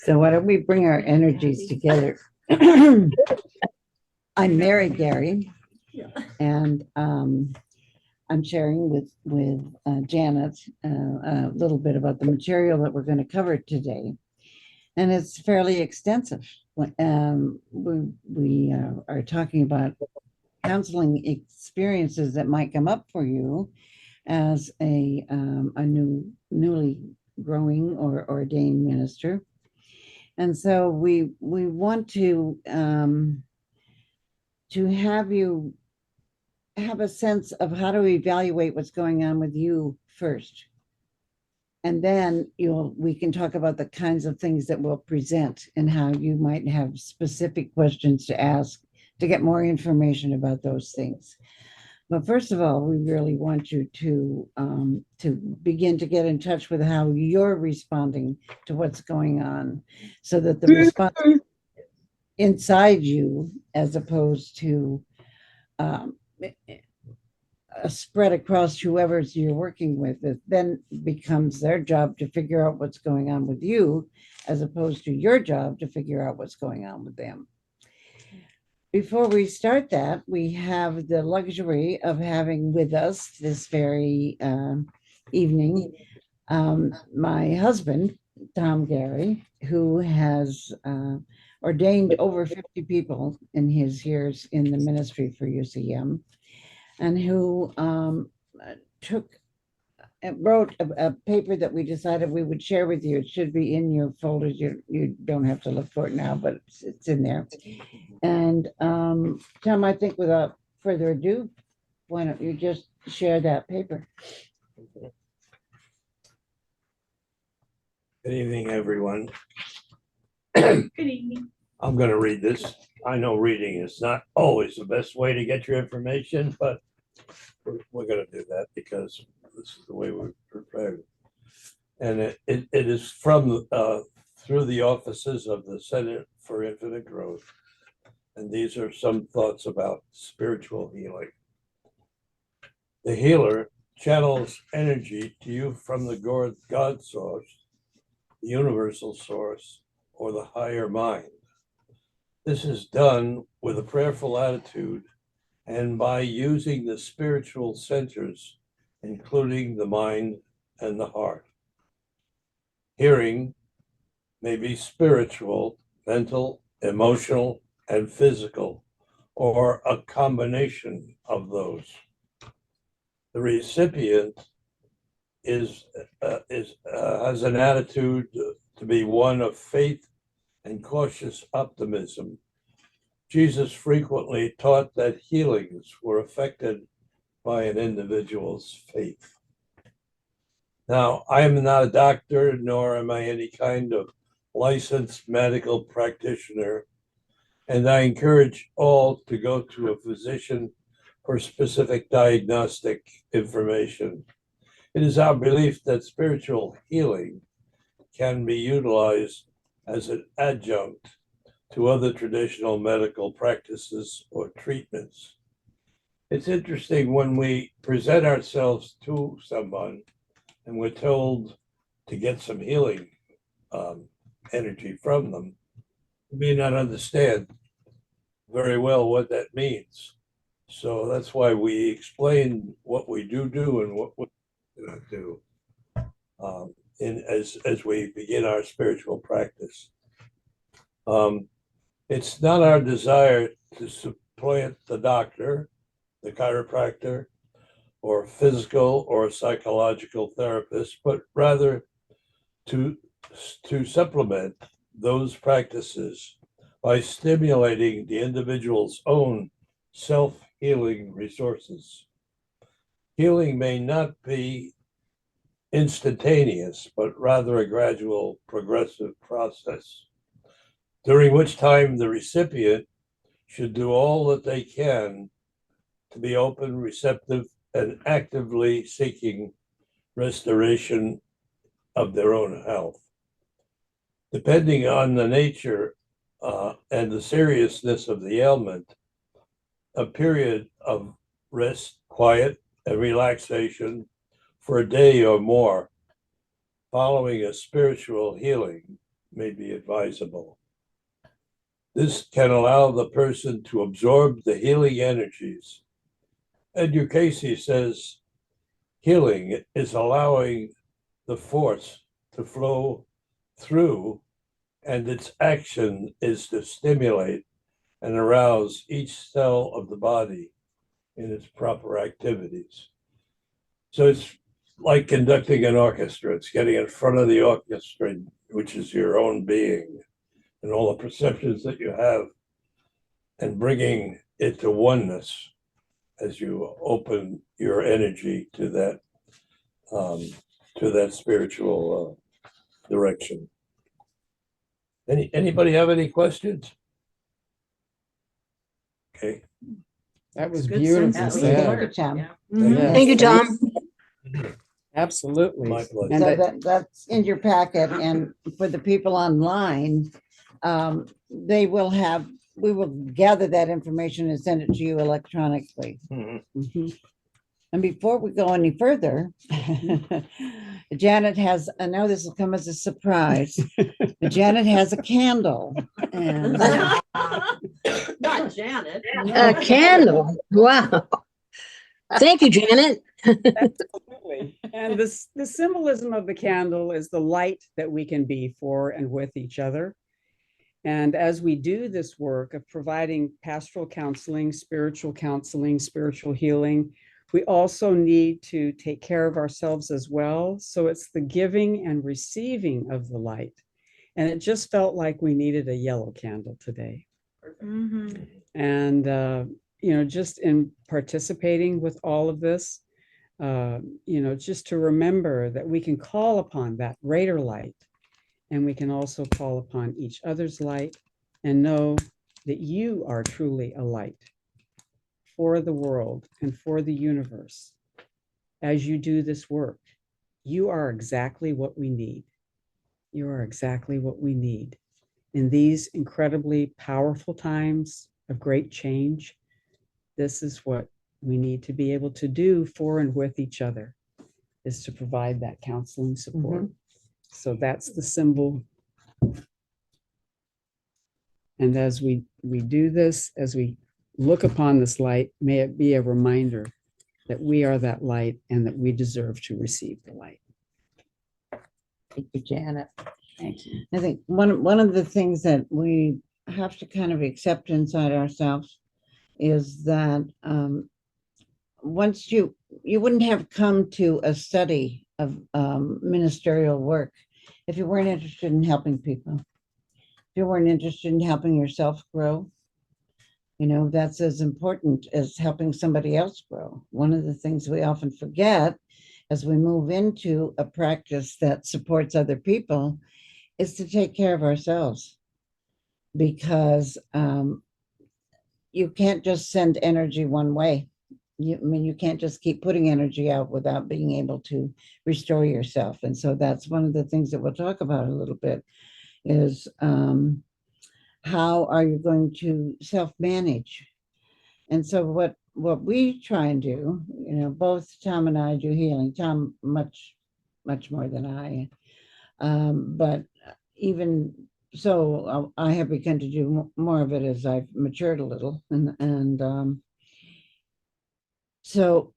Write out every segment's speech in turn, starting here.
So why don't we bring our energies together? I'm Mary Gary, and I'm sharing with Janet a little bit about the material that we're going to cover today, and it's fairly extensive. We are talking about counseling experiences that might come up for you as a newly growing or ordained minister. And so we want to have you have a sense of how to evaluate what's going on with you first. And then we can talk about the kinds of things that we'll present and how you might have specific questions to ask to get more information about those things. But first of all, we really want you to begin to get in touch with how you're responding to what's going on, so that the response inside you, as opposed to spread across whoever's you're working with, it then becomes their job to figure out what's going on with you, as opposed to your job to figure out what's going on with them. Before we start that, we have the luxury of having with us this very evening my husband, Tom Gary, who has ordained over 50 people in his years in the ministry for UCM, and who wrote a paper that we decided we would share with you. It should be in your folders. You don't have to look for it now, but it's in there. And Tom, I think without further ado, why don't you just share that paper? Good evening, everyone. Good evening. I'm going to read this. I know reading is not always the best way to get your information, but we're going to do that because this is the way we're prepared. And it is from through the offices of the Center for Infinite Growth. And these are some thoughts about spiritual healing. The healer channels energy to you from the God source, the universal source, or the higher mind. This is done with a prayerful attitude and by using the spiritual centers, including the mind and the heart. Hearing may be spiritual, mental, emotional, and physical, or a combination of those. The recipient has an attitude to be one of faith and cautious optimism. Jesus frequently taught that healings were affected by an individual's faith. Now, I am not a doctor, nor am I any kind of licensed medical practitioner, and I encourage all to go to a physician for specific diagnostic information. It is our belief that spiritual healing can be utilized as an adjunct to other traditional medical practices or treatments. It's interesting when we present ourselves to someone and we're told to get some healing energy from them, we may not understand very well what that means. So that's why we explain what we do and what we do not do as we begin our spiritual practice. It's not our desire to supplant the doctor, the chiropractor, or physical or psychological therapist, but rather to supplement those practices by stimulating the individual's own self-healing resources. Healing may not be instantaneous, but rather a gradual, progressive process, during which time the recipient should do all that they can to be open, receptive, and actively seeking restoration of their own health. Depending on the nature and the seriousness of the ailment, a period of rest, quiet, and relaxation for a day or more following a spiritual healing may be advisable. This can allow the person to absorb the healing energies. Edgar Casey says healing is allowing the force to flow through, and its action is to stimulate and arouse each cell of the body in its proper activities. So it's like conducting an orchestra. It's getting in front of the orchestra, which is your own being and all the perceptions that you have, and bringing it to oneness as you open your energy to that spiritual direction. Anybody have any questions? Okay. That was Good beautiful sense. Thank said. you, Tom. Thank Yes, Thank you, Tom. Absolutely. My pleasure. And So that, that's in your packet, and for the people online, we will gather that information and send it to you electronically. Mhm. Mhm. And before we go any further, Janet has, I know this will come as a surprise, but Janet has a candle. And Not Janet. A candle. Wow. Thank you, Janet. Absolutely. And this, the symbolism of the candle is the light that we can be for and with each other. And as we do this work of providing pastoral counseling, spiritual healing, we also need to take care of ourselves as well. So it's the giving and receiving of the light. And it just felt like we needed a yellow candle today. Mhm. And, just in participating with all of this, just to remember that we can call upon that greater light, and we can also call upon each other's light, and know that you are truly a light for the world and for the universe. As you do this work, you are exactly what we need. You are exactly what we need in these incredibly powerful times of great change. This is what we need to be able to do for and with each other, is to provide that counseling support. So that's the symbol. And as we do this, as we look upon this light, may it be a reminder that we are that light and that we deserve to receive the light. thank you, Janet. Thank you. I think one of the things that we have to kind of accept inside ourselves is that once you wouldn't have come to a study of ministerial work if you weren't interested in helping people, if you weren't interested in helping yourself grow. That's as important as helping somebody else grow. One of the things we often forget as we move into a practice that supports other people is to take care of ourselves, because you can't just send energy one way. You can't just keep putting energy out without being able to restore yourself. And so that's one of the things that we'll talk about a little bit is how are you going to self-manage? And so what we try and do, both Tom and I do healing. Tom much more than I, but even so, I have begun to do more of it as I've matured a little, and so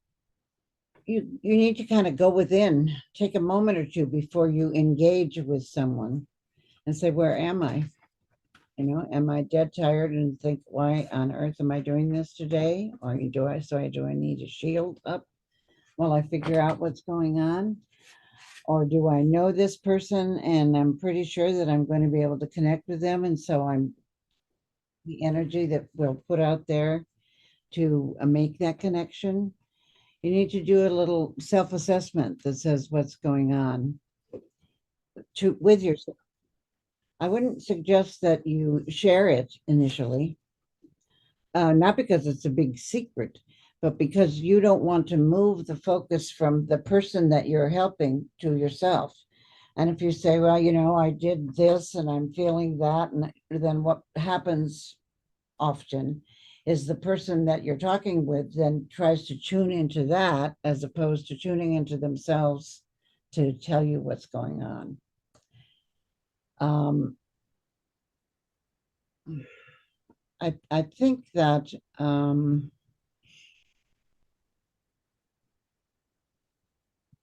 you need to kind of go within, take a moment or two before you engage with someone, and say, where am I? Am I dead tired and think, why on earth am I doing this today? Or do I need a shield up while I figure out what's going on? Or do I know this person and I'm pretty sure that I'm going to be able to connect with them? And so I'm the energy that we'll put out there to make that connection. You need to do a little self-assessment that says what's going on with yourself. I wouldn't suggest that you share it initially, not because it's a big secret, but because you don't want to move the focus from the person that you're helping to yourself. And if you say, well, I did this and I'm feeling that, and then what happens often is the person that you're talking with then tries to tune into that as opposed to tuning into themselves to tell you what's going on. Um, I think that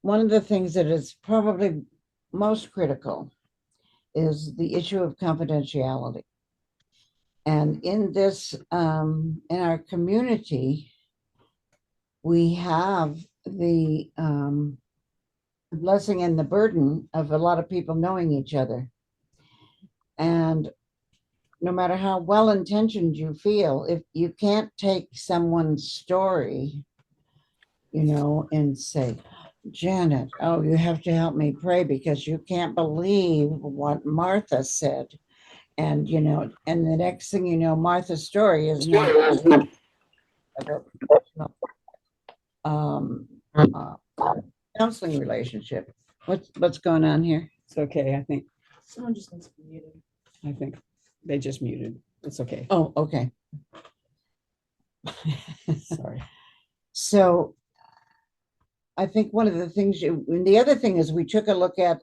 one of the things that is probably most critical is the issue of confidentiality. And in this, in our community, we have the blessing and the burden of a lot of people knowing each other. And no matter how well intentioned you feel, if you can't take someone's story, and say, Janet, oh, you have to help me pray because you can't believe what Martha said. And, and the next thing you know, Martha's story is not um, uh, counseling relationship. What's going on here? It's okay. Someone just needs to be muted. I think they just muted. It's okay. Oh, okay. Sorry. So I think one of the things and the other thing is we took a look at,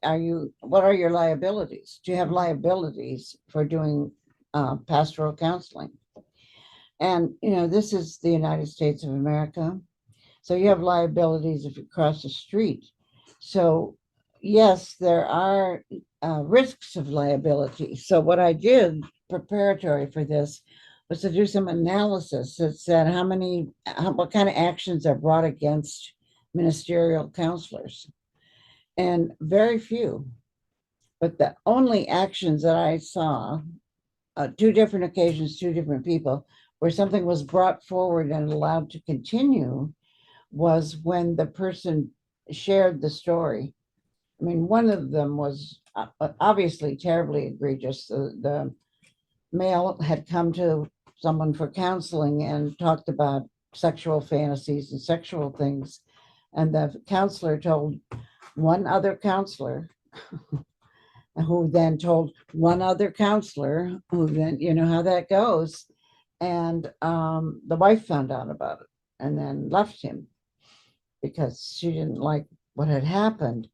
what are your liabilities? Do you have liabilities for doing pastoral counseling? And, this is the United States of America. So you have liabilities if you cross the street. So yes, there are risks of liability. So what I did preparatory for this was to do some analysis that said what kind of actions are brought against ministerial counselors, and very few. But the only actions that I saw, two different occasions, two different people, where something was brought forward and allowed to continue, was when the person shared the story. I mean, one of them was obviously terribly egregious. The male had come to someone for counseling and talked about sexual fantasies and sexual things. And the counselor told one other counselor, who then told one other counselor, who then, how that goes. And the wife found out about it and then left him because she didn't like what had happened.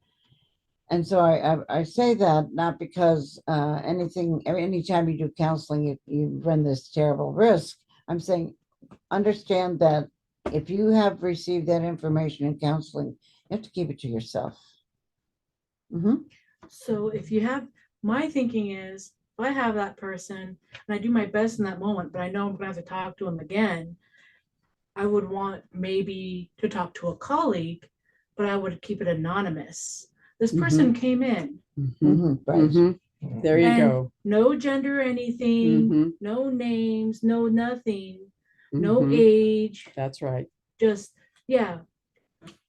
And so I say that not because anytime you do counseling, you run this terrible risk. I'm saying, understand that if you have received that information in counseling, you have to keep it to yourself. So if you have, my thinking is, if I have that person and I do my best in that moment, but I know I'm gonna have to talk to him again, I would want maybe to talk to a colleague, but I would keep it anonymous. This person came in. Right. There you and go. No gender, anything, Mhm. no names, no nothing, no Mhm. age, That's right. just, yeah.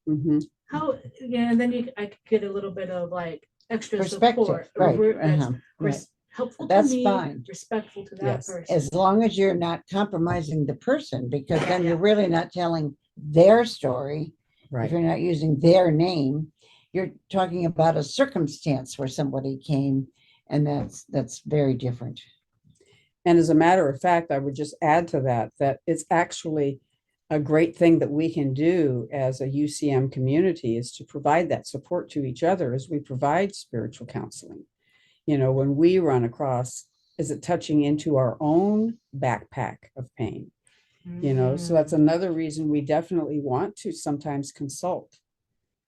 Mhm. And then I could get a little bit of like extra Perspective, support. right, That's right. helpful to That's me, fine. respectful to that Yes. person. As long as you're not compromising the person, because then Yeah. you're really not telling their story. If Right. you're not using their name, you're talking about a circumstance where somebody came, and that's very different. And as a matter of fact, I would just add to that it's actually a great thing that we can do as a UCM community is to provide that support to each other as we provide spiritual counseling. When we run across, is it touching into our own backpack of pain? So that's another reason we definitely want to sometimes consult,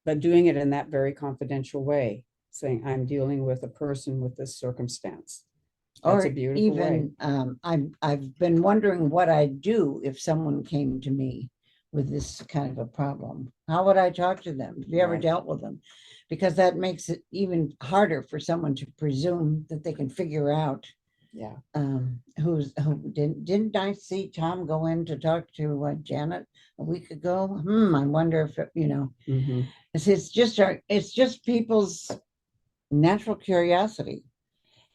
but doing it in that very confidential way, saying, I'm dealing with a person with this circumstance. That's Or a beautiful way. even I've been wondering what I'd do if someone came to me with this kind of a problem. How would I talk to them? Have you ever Right. dealt with them? Because that makes it even harder for someone to presume that they can figure out Yeah. who didn't I see Tom go in to talk to Janet a week ago? I wonder if Mhm. it's just people's natural curiosity.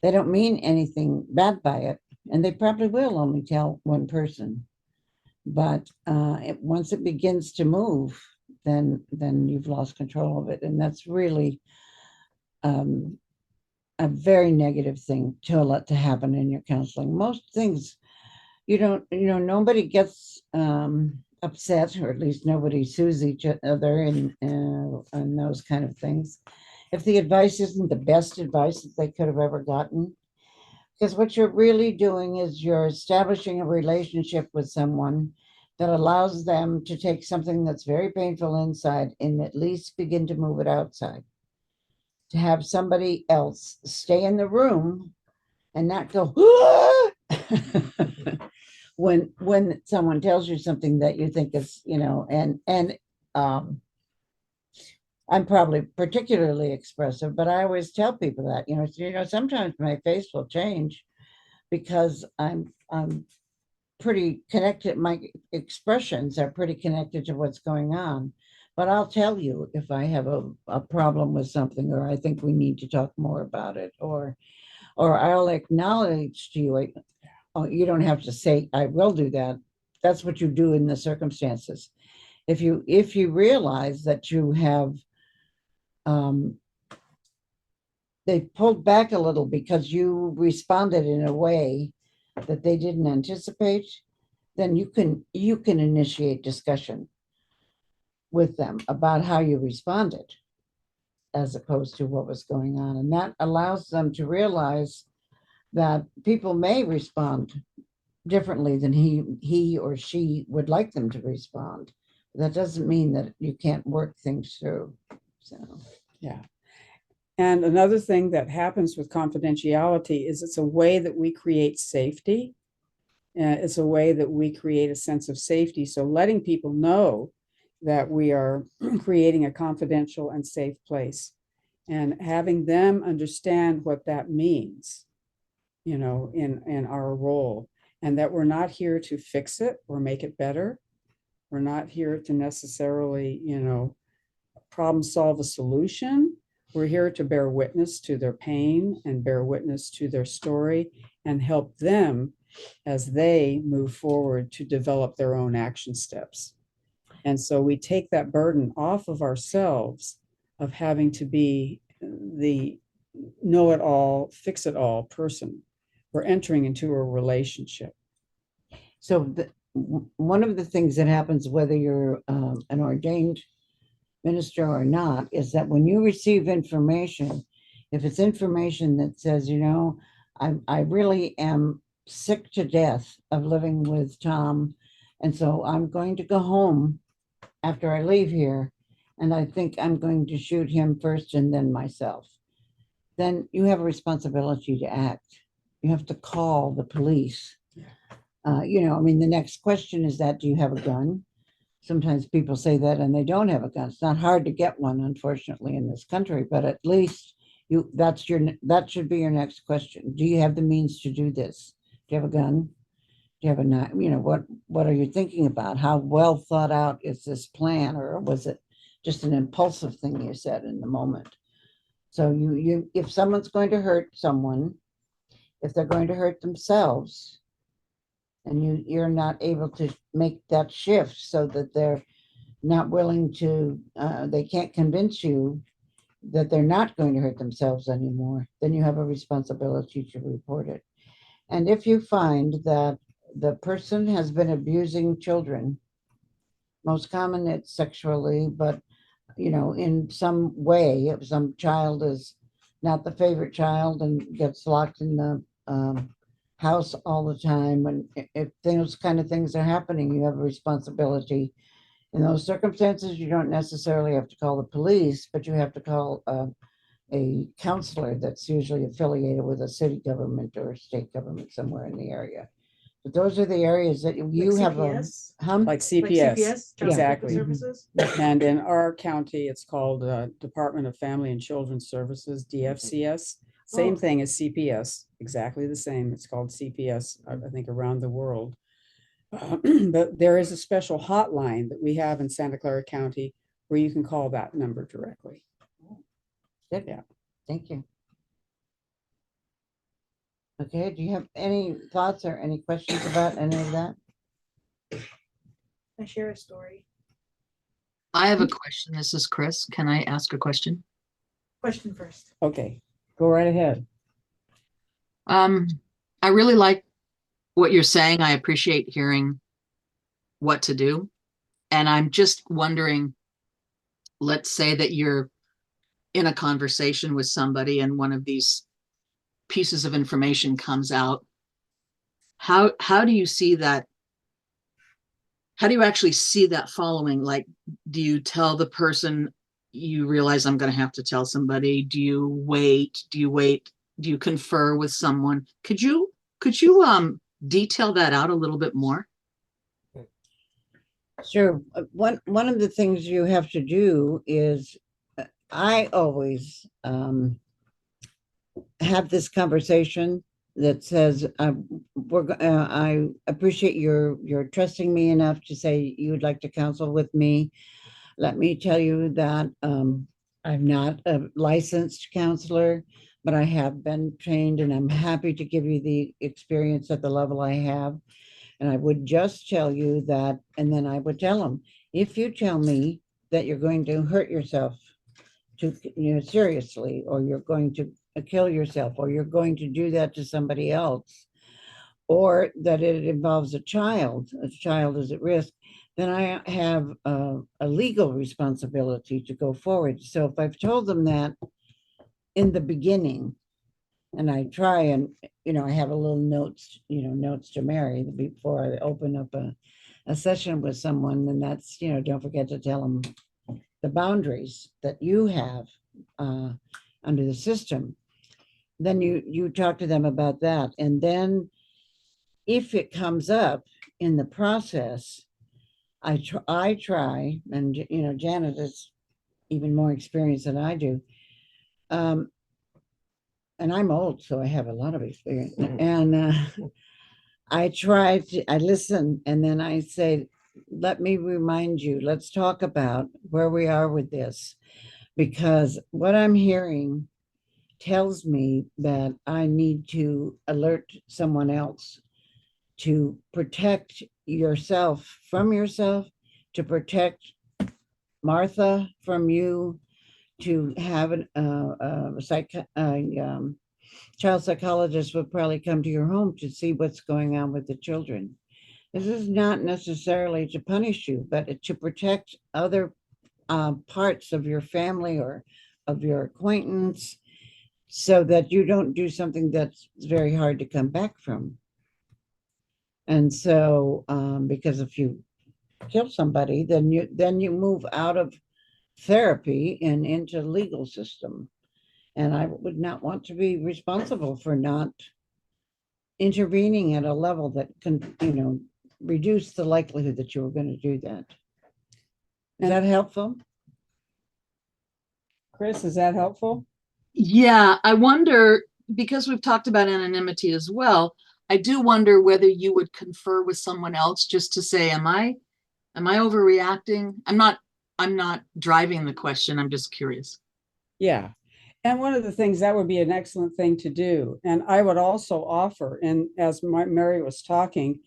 They don't mean anything bad by it, and they probably will only tell one person. But once it begins to move, then you've lost control of it, and that's really a very negative thing to let to happen in your counseling. Most things nobody gets upset, or at least nobody sues each other and those kind of things. if the advice isn't the best advice that they could have ever gotten. Because what you're really doing is you're establishing a relationship with someone that allows them to take something that's very painful inside and at least begin to move it outside. To have somebody else stay in the room and not go, when someone tells you something that you think is, I'm probably particularly expressive, but I always tell people that, sometimes my face will change because I'm pretty connected. My expressions are pretty connected to what's going on. But I'll tell you if I have a problem with something, or I think we need to talk more about it, or I'll acknowledge to you. Oh, you don't have to say I will do that. That's what you do in the circumstances. If you realize that you have they pulled back a little because you responded in a way that they didn't anticipate, then you can initiate discussion with them about how you responded as opposed to what was going on. And that allows them to realize that people may respond differently than he or she would like them to respond. That doesn't mean that you can't work things through. So Yeah. And another thing that happens with confidentiality is it's a way that we create safety. It's a way that we create a sense of safety. So letting people know that we are creating a confidential and safe place and having them understand what that means, in our role, and that we're not here to fix it or make it better. We're not here to necessarily, problem solve a solution. We're here to bear witness to their pain and bear witness to their story and help them as they move forward to develop their own action steps. And so we take that burden off of ourselves of having to be the know-it-all, fix-it-all person. We're entering into a relationship. So one of the things that happens, whether you're an ordained minister or not, is that when you receive information, if it's information that says, I really am sick to death of living with Tom, and so I'm going to go home after I leave here, and I think I'm going to shoot him first and then myself, then you have a responsibility to act. You have to call the police. The next question is that, do you have a gun? Sometimes people say that and they don't have a gun. It's not hard to get one, unfortunately, in this country, but at least that should be your next question. Do you have the means to do this? Do you have a gun? Do you have a knife? What are you thinking about? How well thought out is this plan, or was it just an impulsive thing you said in the moment? So if someone's going to hurt someone, if they're going to hurt themselves, and you're not able to make that shift so that they're not willing to, they can't convince you that they're not going to hurt themselves anymore, then you have a responsibility to report it. And if you find that the person has been abusing children, most common it's sexually, but in some way, if some child is not the favorite child and gets locked in the house all the time, and if those kind of things are happening, you have a responsibility. In those circumstances, you don't necessarily have to call the police, but you have to call a counselor that's usually affiliated with a city government or state government somewhere in the area. But those are the areas that you have CPS? Like CPS. CPS, Child Exactly. Protective Services. And in our county, it's called Department of Family and Children's Services, DFCS. Same thing as CPS, exactly the same. It's called CPS, I think, around the world. But there is a special hotline that we have in Santa Clara County where you can call that number directly. Good. Yeah. Thank you. Okay, do you have any thoughts or any questions about any of that? I share a story. I have a question. This is Chris. Can I ask a question? Question first. Okay, go right ahead. I really like what you're saying. I appreciate hearing what to do. And I'm just wondering, let's say that you're in a conversation with somebody and one of these pieces of information comes out, how do you see that? How do you actually see that following? Like, do you tell the person, you realize I'm going to have to tell somebody? Do you wait? Do you confer with someone? Could you detail that out a little bit more? Sure. One of the things you have to do is I always have this conversation that says, I appreciate your trusting me enough to say you would like to counsel with me. Let me tell you that I'm not a licensed counselor, but I have been trained, and I'm happy to give you the experience at the level I have. And I would just tell you that, and then I would tell them, if you tell me that you're going to hurt yourself seriously, or you're going to kill yourself, or you're going to do that to somebody else, or that it involves a child is at risk, then I have a legal responsibility to go forward. So if I've told them that in the beginning, and I try and, I have a little notes to Mary before I open up a session with someone, and that's, don't forget to tell them the boundaries that you have under the system. Then you talk to them about that. And then if it comes up in the process, I try, and Janet is even more experienced than I do. And I'm old, so I have a lot of experience. And I listen, and then I say, let me remind you, let's talk about where we are with this, because what I'm hearing tells me that I need to alert someone else to protect yourself from yourself, to protect Martha from you, to have child psychologist would probably come to your home to see what's going on with the children. This is not necessarily to punish you, but to protect other parts of your family or of your acquaintance, so that you don't do something that's very hard to come back from. And so, because if you kill somebody, then you move out of therapy and into the legal system. And I would not want to be responsible for not intervening at a level that can, reduce the likelihood that you were going to do that. Is that helpful? Chris, is that helpful? Yeah, I wonder, because we've talked about anonymity as well, I do wonder whether you would confer with someone else just to say, am I overreacting? I'm not driving the question. I'm just curious. Yeah. And one of the things that would be an excellent thing to do. And I would also offer, and as Mary was talking,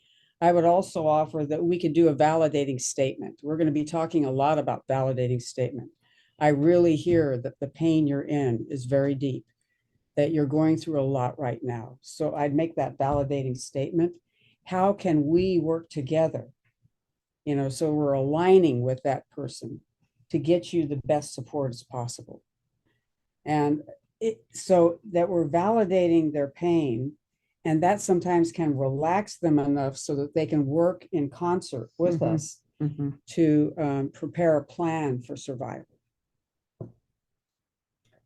I would also offer that we could do a validating statement. We're going to be talking a lot about validating statement. I really hear that the pain you're in is very deep, that you're going through a lot right now. So I'd make that validating statement. How can we work together? So we're aligning with that person to get you the best support as possible. And so that we're validating their pain, and that sometimes can relax them enough so that they can work in concert with us to prepare a plan for survival.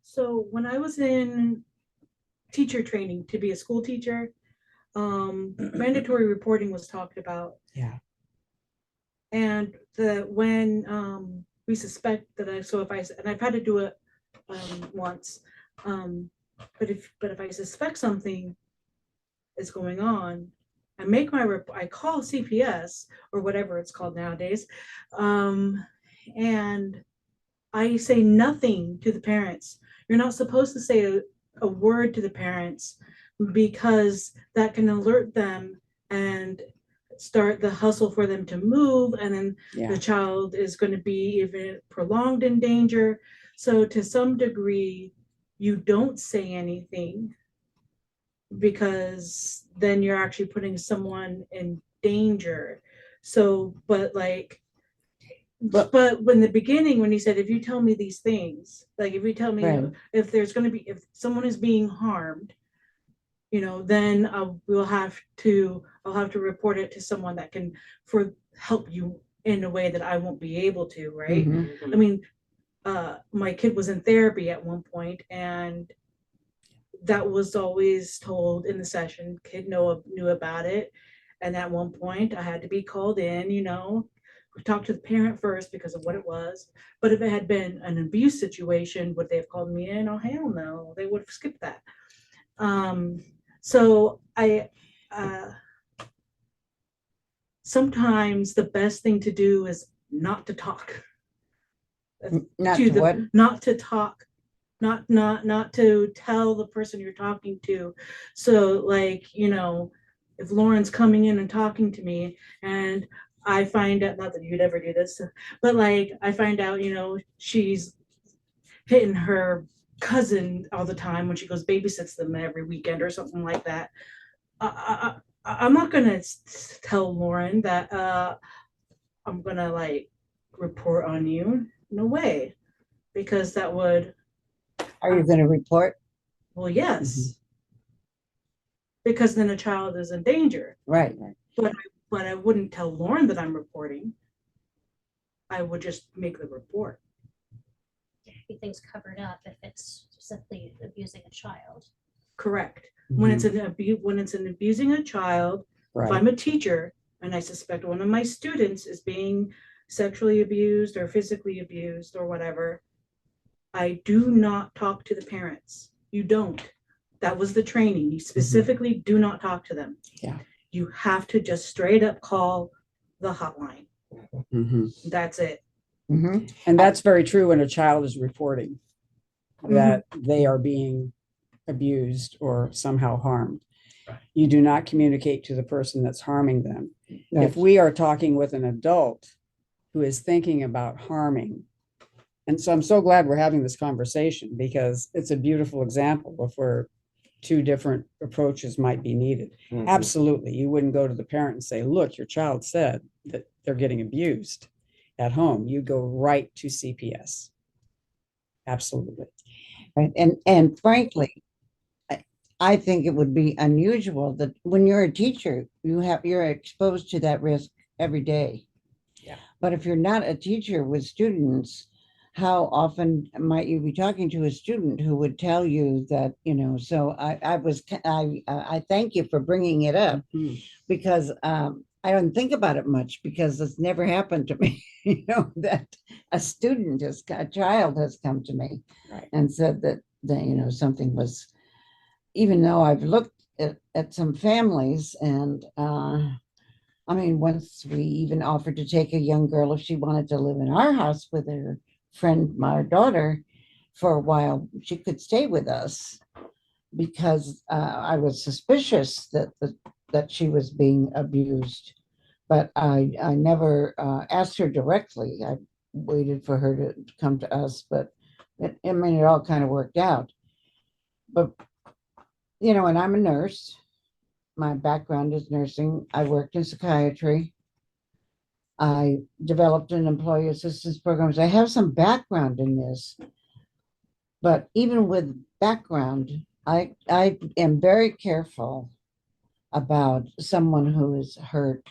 So when I was in teacher training to be a school teacher, mandatory reporting was talked about. Yeah. And when we suspect that I've had to do it once, but if I suspect something is going on, I call CPS or whatever it's called nowadays, and I say nothing to the parents. You're not supposed to say a word to the parents, because that can alert them and start the hustle for them to move, and then the child is going to be even prolonged in danger. So to some degree, you don't say anything, because then you're actually putting someone in danger. So, but like, But when the beginning, when he said, if you tell me these things, like if you tell me Right. if there's going to be, if someone is being harmed, then I'll have to report it to someone that can help you in a way that I won't be able to, right? Mhm. I mean, my kid was in therapy at one point, and that was always told in the session. Kid knew about it, and at one point I had to be called in. We talked to the parent first because of what it was. But if it had been an abuse situation, would they have called me in? Oh, hell no, they would have skipped that. So I sometimes the best thing to do is not to talk. Not to what? Not to talk, not to tell the person you're talking to. So like, if Lauren's coming in and talking to me and I find out, not that you'd ever do this, but like I find out, she's hitting her cousin all the time when she goes babysits them every weekend or something like that. I'm not gonna tell Lauren that I'm gonna like report on you. No way, because that would. Are you going to report? Well, yes, because then a child is in danger. Right. But I wouldn't tell Lauren that I'm reporting. I would just make the report. Everything's covered up if it's simply abusing a child. Correct. When it's an abusing a child, if I'm a teacher and I suspect one of my students is being sexually abused or physically abused or whatever, I do not talk to the parents. You don't. That was the training. You specifically do not talk to them. Yeah. You have to just straight up call the hotline. That's it. Mm-hmm. And that's very true when a child is reporting that they are being abused or somehow harmed. You do not communicate to the person that's harming them. If we are talking with an adult who is thinking about harming, and so I'm so glad we're having this conversation because it's a beautiful example of where two different approaches might be needed. Absolutely. You wouldn't go to the parent and say, look, your child said that they're getting abused at home. You go right to CPS. Absolutely. Right. And frankly, I think it would be unusual that when you're a teacher, you're exposed to that risk every day. Yeah. But if you're not a teacher with students, how often might you be talking to a student who would tell you that, so I thank you for bringing it up because I don't think about it much because it's never happened to me, that a child has come to me and said that, something was, even though I've looked at some families and, once we even offered to take a young girl if she wanted to live in our house with her friend, my daughter, for a while, she could stay with us because I was suspicious that she was being abused. But I never asked her directly. I waited for her to come to us, but it all kind of worked out. But, and I'm a nurse. My background is nursing. I worked in psychiatry. I developed an employee assistance program. So I have some background in this. But even with background, I am very careful about someone who is hurt.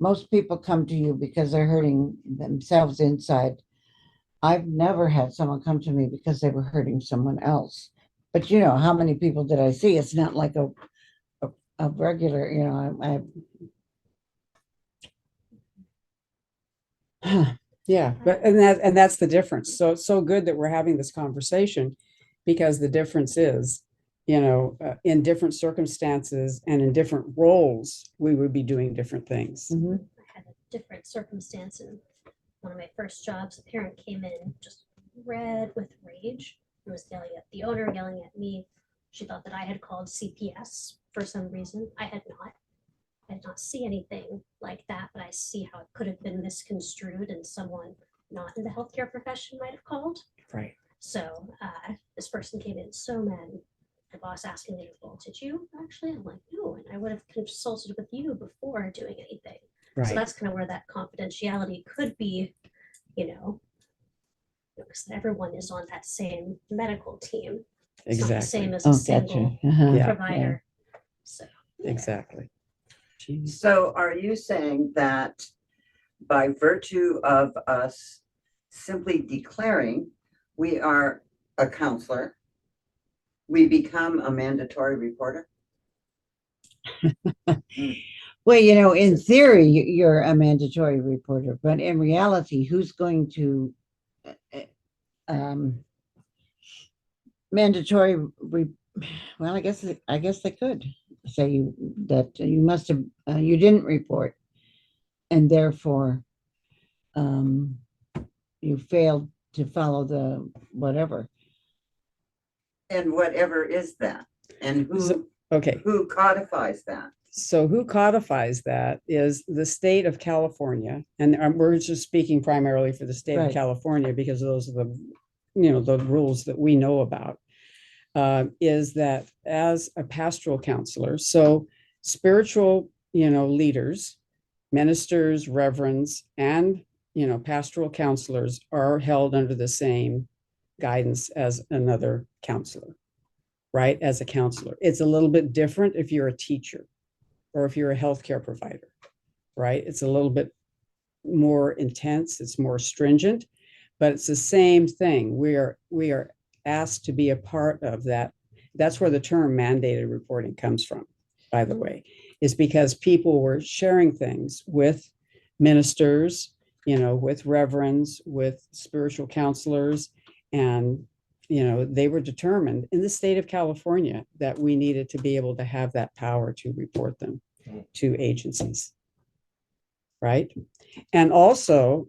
Most people come to you because they're hurting themselves inside. I've never had someone come to me because they were hurting someone else. But how many people did I see? It's not like a regular, Yeah, but and that's the difference. So it's so good that we're having this conversation because the difference is, in different circumstances and in different roles, we would be doing different things. Mm-hmm. I had a different circumstance in one of my first jobs. A parent came in just red with rage and was yelling at the owner, yelling at me. She thought that I had called CPS for some reason. I had not. I did not see anything like that, but I see how it could have been misconstrued and someone not in the healthcare profession might have called. Right. So this person came in so mad. My boss asking me, well, did you actually? I'm like, no, and I would have consulted with you before doing anything. Right. So that's kind of where that confidentiality could be you know, because everyone is on that same medical team. It's not the Exactly. same as a Oh, single gotcha. Uh-huh. Yeah. provider. So, Exactly. Jeez. So are you saying that by virtue of us simply declaring we are a counselor, we become a mandatory reporter? Well, in theory, you're a mandatory reporter, but in reality, who's going to um, mandatory? Well, I guess they could say that you must have you didn't report, and therefore you failed to follow the whatever. And whatever is that? And Okay. who codifies that? So who codifies that is the state of California. And we're just speaking primarily for the state of Right. California because those are the rules that we know about, is that as a pastoral counselor, so spiritual, leaders, ministers, reverends, and, pastoral counselors are held under the same guidance as another counselor, right? As a counselor. It's a little bit different if you're a teacher or if you're a healthcare provider, right? It's a little bit more intense, it's more stringent, but it's the same thing. We are asked to be a part of that. That's where the term mandated reporting comes from, by the way, is because people were sharing things with ministers, with reverends, with spiritual counselors, and they were determined in the state of California that we needed to be able to have that power to report them to agencies, right? And also,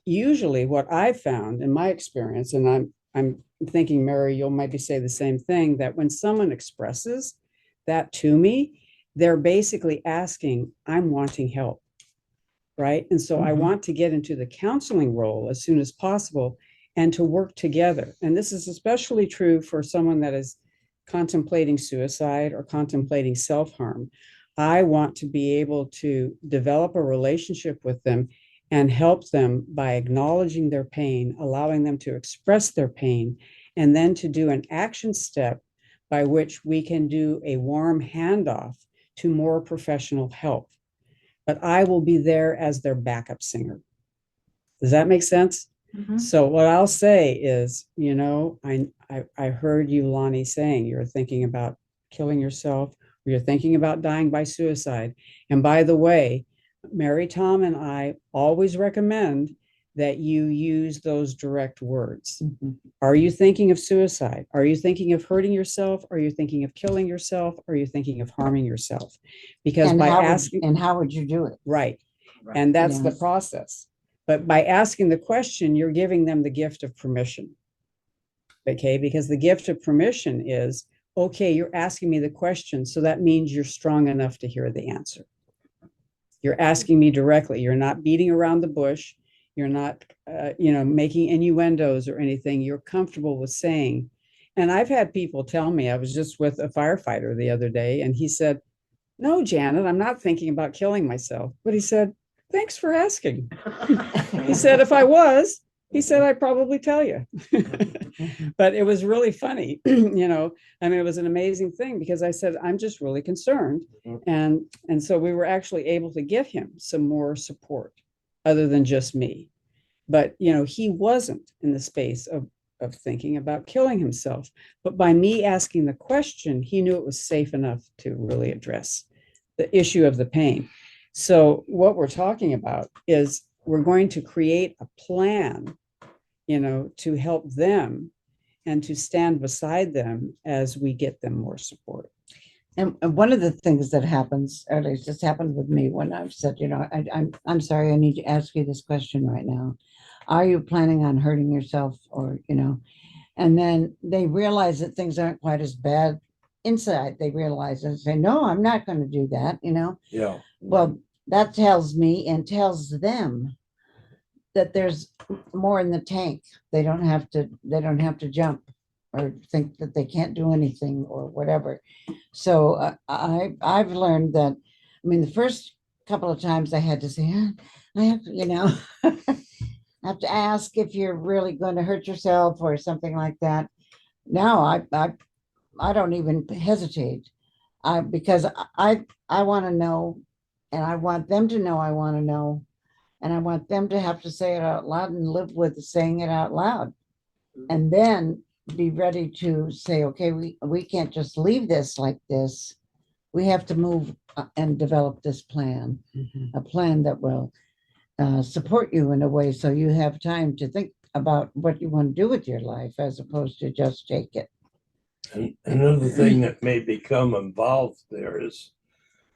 usually what I've found in my experience, and I'm thinking, Mary, you'll maybe say the same thing, that when someone expresses that to me, they're basically asking, I'm wanting help, right? And so I want to get into the counseling role as soon as possible and to work together. And this is especially true for someone that is contemplating suicide or contemplating self-harm. I want to be able to develop a relationship with them and help them by acknowledging their pain, allowing them to express their pain, and then to do an action step by which we can do a warm handoff to more professional help. But I will be there as their backup singer. Does that make sense? Mhm. So what I'll say is, I heard you, Lonnie, saying you're thinking about killing yourself, or you're thinking about dying by suicide. And by the way, Mary Tom and I always recommend that you use those direct words. Are you thinking of suicide? Are you thinking of hurting yourself? Are you thinking of killing yourself? Are you thinking of harming yourself? Because And by how asking, and how would you do it? right. And that's the Yes. process. But by asking the question, you're giving them the gift of permission. Okay, because the gift of permission is, okay, you're asking me the question, so that means you're strong enough to hear the answer. You're asking me directly. You're not beating around the bush. You're not, making innuendos or anything. You're comfortable with saying. And I've had people tell me, I was just with a firefighter the other day, and he said, no, Janet, I'm not thinking about killing myself. But he said, thanks for asking. He said, if I was, he said, I'd probably tell you. But it was really funny, it was an amazing thing because I said, I'm just really concerned. And so we were actually able to get him some more support other than just me. But, he wasn't in the space of thinking about killing himself. But by me asking the question, he knew it was safe enough to really address the issue of the pain. So what we're talking about is we're going to create a plan, to help them and to stand beside them as we get them more support. And one of the things that happens, or at least this happened with me when I've said, I'm sorry, I need to ask you this question right now. Are you planning on hurting yourself, or and then they realize that things aren't quite as bad inside. They realize and say, no, I'm not going to do that. Yeah. Well, that tells me and tells them that there's more in the tank. They don't have to jump or think that they can't do anything or whatever. So I've learned that. I mean, the first couple of times I had to say, I have, have to ask if you're really going to hurt yourself or something like that. Now I don't even hesitate. Because I want to know, and I want them to know I want to know, and I want them to have to say it out loud and live with saying it out loud, and then be ready to say, okay, we can't just leave this like this. We have to move and develop this plan, Mhm. a plan that will support you in a way so you have time to think about what you want to do with your life as opposed to just take it. And another thing that may become involved there is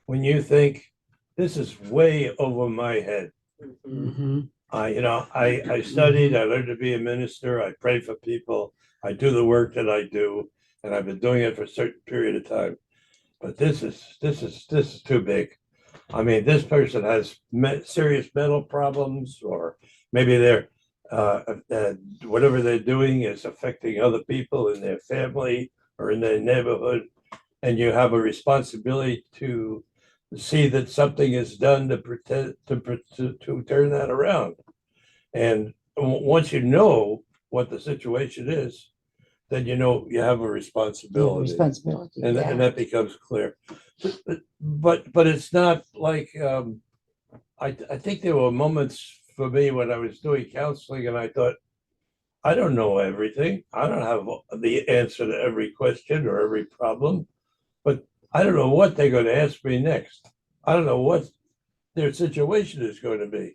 when you think this is way over my head. Mhm. I studied, I learned to be a minister, I pray for people, I do the work that I do, and I've been doing it for a certain period of time. But this is too big. I mean, this person has serious mental problems, or maybe they're whatever they're doing is affecting other people in their family or in their neighborhood, and you have a responsibility to see that something is done to pretend to turn that around. And once you know what the situation is, then you know you have a You have responsibility, responsibility. and Yeah. that becomes clear. But it's not like I think there were moments for me when I was doing counseling, and I thought, I don't know everything. I don't have the answer to every question or every problem, but I don't know what they're going to ask me next. I don't know what their situation is going to be.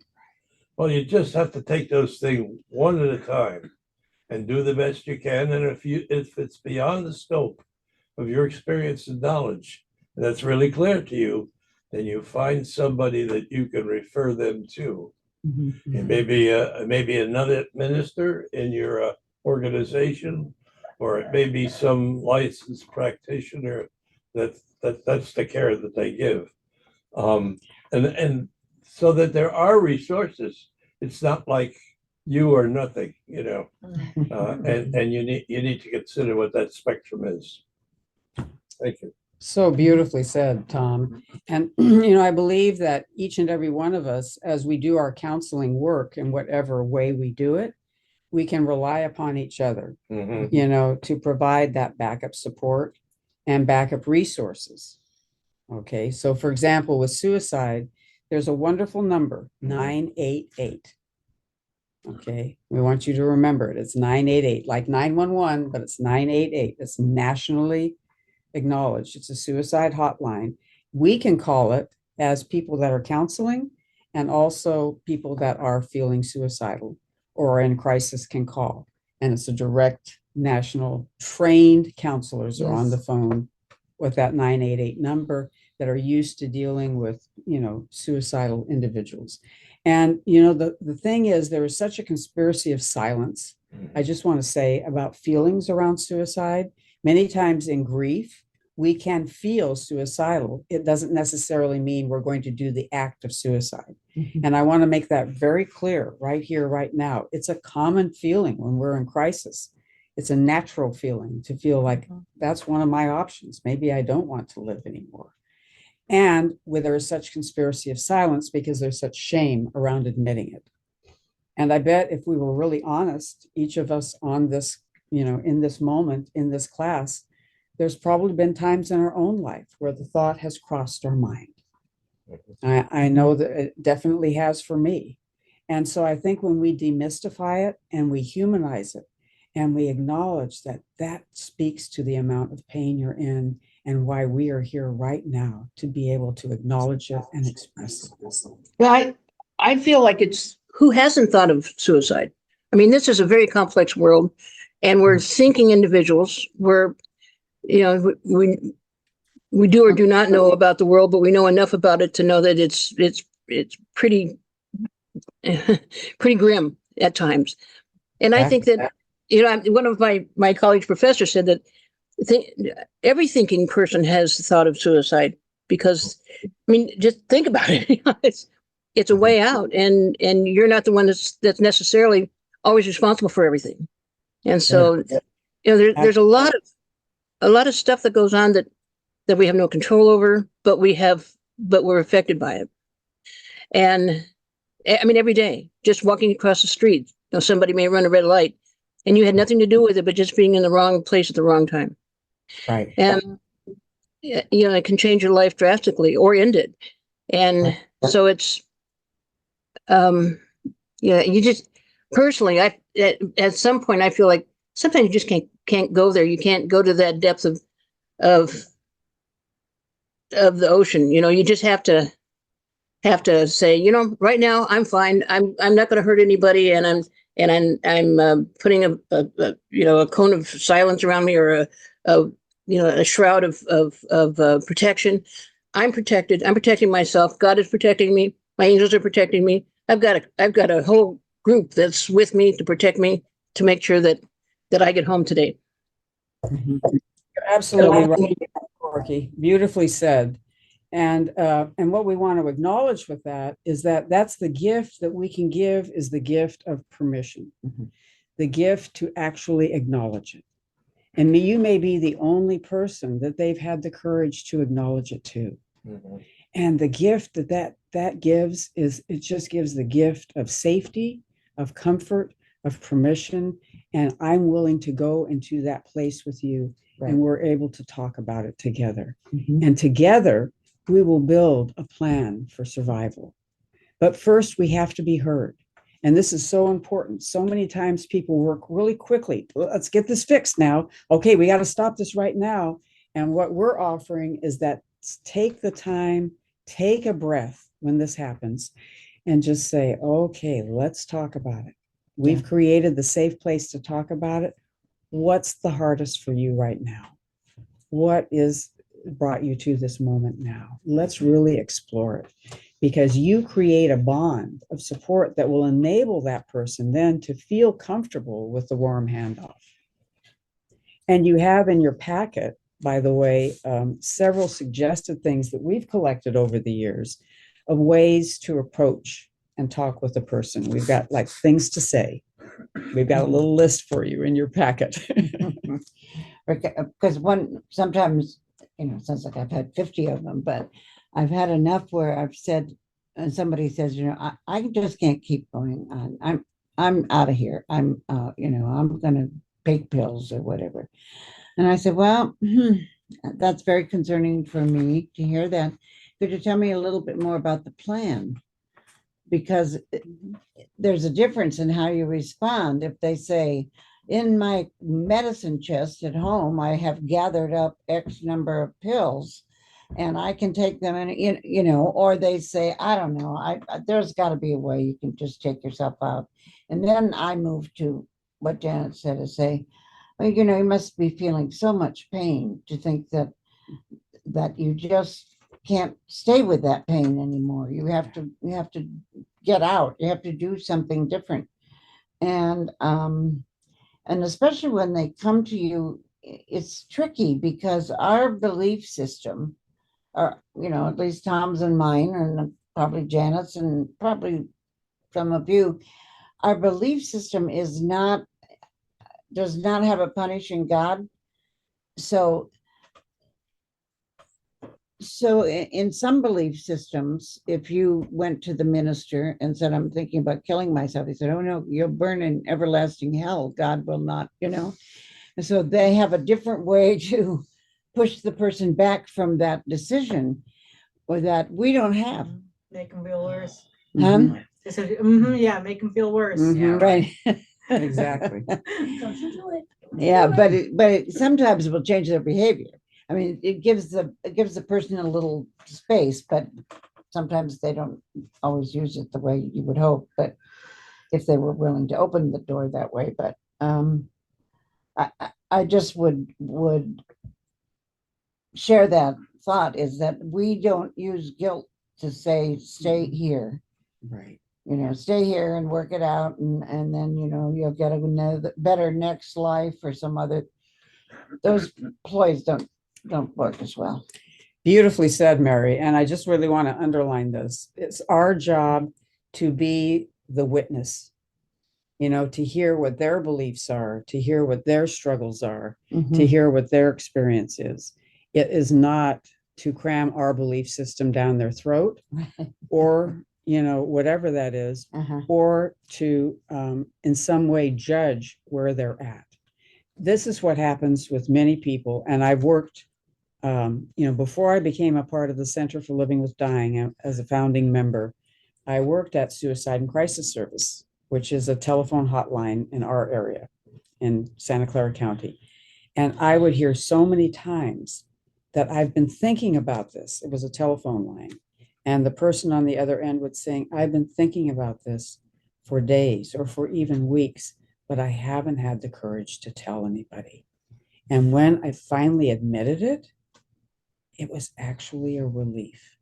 Well, you just have to take those things one at a time and do the best you can. And if it's beyond the scope of your experience and knowledge, and that's really clear to you, then you find somebody that you can refer them to. Mhm. And maybe another minister in your organization, or it may be some licensed practitioner that's the care that they give. Um, and so that there are resources. It's not like you or nothing, and you need to consider what that spectrum is. Thank you. So beautifully said, Tom. And, I believe that each and every one of us, as we do our counseling work in whatever way we do it, we can rely upon each other, Mhm. to provide that backup support and backup resources. Okay, so for example, with suicide, there's a wonderful number, 988. Okay, we want you to remember it. It's 988, like 911, but it's 988. It's nationally acknowledged. It's a suicide hotline. We can call it as people that are counseling, and also people that are feeling suicidal or in crisis can call. And it's a direct national trained counselors are on the Yes. phone with that 988 number that are used to dealing with, suicidal individuals. And, the thing is, there is such a conspiracy of silence. I just want to say about feelings around suicide. Many times in grief, we can feel suicidal. It doesn't necessarily mean we're going to do the act of suicide. Mhm. And I want to make that very clear right here, right now. It's a common feeling when we're in crisis. It's a natural feeling to feel like that's one of my options. Maybe I don't want to live anymore. And where there is such conspiracy of silence because there's such shame around admitting it. And I bet if we were really honest, each of us on this, in this moment, in this class, there's probably been times in our own life where the thought has crossed our mind. I know that it definitely has for me. And so I think when we demystify it and we humanize it and we acknowledge that that speaks to the amount of pain you're in and why we are here right now to be able to acknowledge it and express it. Yeah, I feel like it's who hasn't thought of suicide? I mean, this is a very complex world, and we're thinking individuals. We do or do not know about the world, but we know enough about it to know that it's pretty pretty grim at times. And I think that one of my college professors said that every thinking person has thought of suicide because, I mean, just think about it. It's a way out, and you're not the one that's necessarily always responsible for everything. And so, there's a lot of stuff that goes on that we have no control over, but we're affected by it. And I mean, every day, just walking across the street, somebody may run a red light and you had nothing to do with it, but just being in the wrong place at the wrong time. Right. And, it can change your life drastically or end it. And so it's, you just, personally, at some point, I feel like sometimes you just can't go there. You can't go to that depth of the ocean. You just have to say, right now I'm fine. I'm not going to hurt anybody, and I'm putting a cone of silence around me, or a shroud of protection. I'm protected. I'm protecting myself. God is protecting me. My angels are protecting me. I've got a whole group that's with me to protect me, to make sure that I get home today. You're absolutely right, Corky. Beautifully said. And what we want to acknowledge with that is that that's the gift that we can give, is the gift of permission, the gift to actually acknowledge it. And you may be the only person that they've had the courage to acknowledge it to. And the gift that gives is, it just gives the gift of safety, of comfort, of permission. And I'm willing to go into that place with you. Right. And we're able to talk about it together. And together, we will build a plan for survival. But first, we have to be heard. And this is so important. So many times people work really quickly. Let's get this fixed now. Okay, we got to stop this right now. And what we're offering is that take the time, take a breath when this happens, and just say, okay, let's talk about it. We've created the safe place to talk about it. What's the hardest for you right now? What is brought you to this moment now? Let's really explore it, because you create a bond of support that will enable that person then to feel comfortable with the warm handoff. And you have in your packet, by the way, several suggested things that we've collected over the years of ways to approach and talk with a person. We've got like things to say. We've got a little list for you in your packet. Because sometimes, it sounds like I've had 50 of them, but I've had enough where I've said, and somebody says, I just can't keep going on. I'm out of here. I'm going to take pills or whatever. And I said, well, that's very concerning for me to hear that. Could you tell me a little bit more about the plan? Because there's a difference in how you respond. If they say, in my medicine chest at home, I have gathered up X number of pills and I can take them in, or they say, I don't know, there's got to be a way you can just take yourself out. And then I move to what Janet said, to say, well, you must be feeling so much pain to think that you just can't stay with that pain anymore. You have to get out. You have to do something different. And especially when they come to you, it's tricky, because our belief system, or at least Tom's and mine, and probably Janet's, and probably some of you, our belief system does not have a punishing God. So in some belief systems, if you went to the minister and said, I'm thinking about killing myself, he said, oh no, you'll burn in everlasting hell. God will not, And so they have a different way to push the person back from that decision, or that we don't have. Make them feel worse. Huh? They said, yeah, make them feel worse. Right. Exactly. Don't you do it. Don't you Yeah, do it. but it sometimes will change their behavior. I mean, it gives the person a little space, but sometimes they don't always use it the way you would hope. But if they were willing to open the door that way, but I just would share that thought, is that we don't use guilt to say stay here. Right. Stay here and work it out, and then you'll get a better next life or some other. Those ploys don't work as well. Beautifully said, Mary. And I just really want to underline this. It's our job to be the witness, to hear what their beliefs are, to hear what their struggles are, to hear what their experience is. It is not to cram our belief system down their throat, or, whatever that is, Uh-huh. or to in some way judge where they're at. This is what happens with many people. And I've worked, before I became a part of the Center for Living with Dying as a founding member, I worked at Suicide and Crisis Service, which is a telephone hotline in our area in Santa Clara County. And I would hear so many times that I've been thinking about this. It was a telephone line. And the person on the other end would say, I've been thinking about this for days or for even weeks, but I haven't had the courage to tell anybody. And when I finally admitted it, it was actually a relief.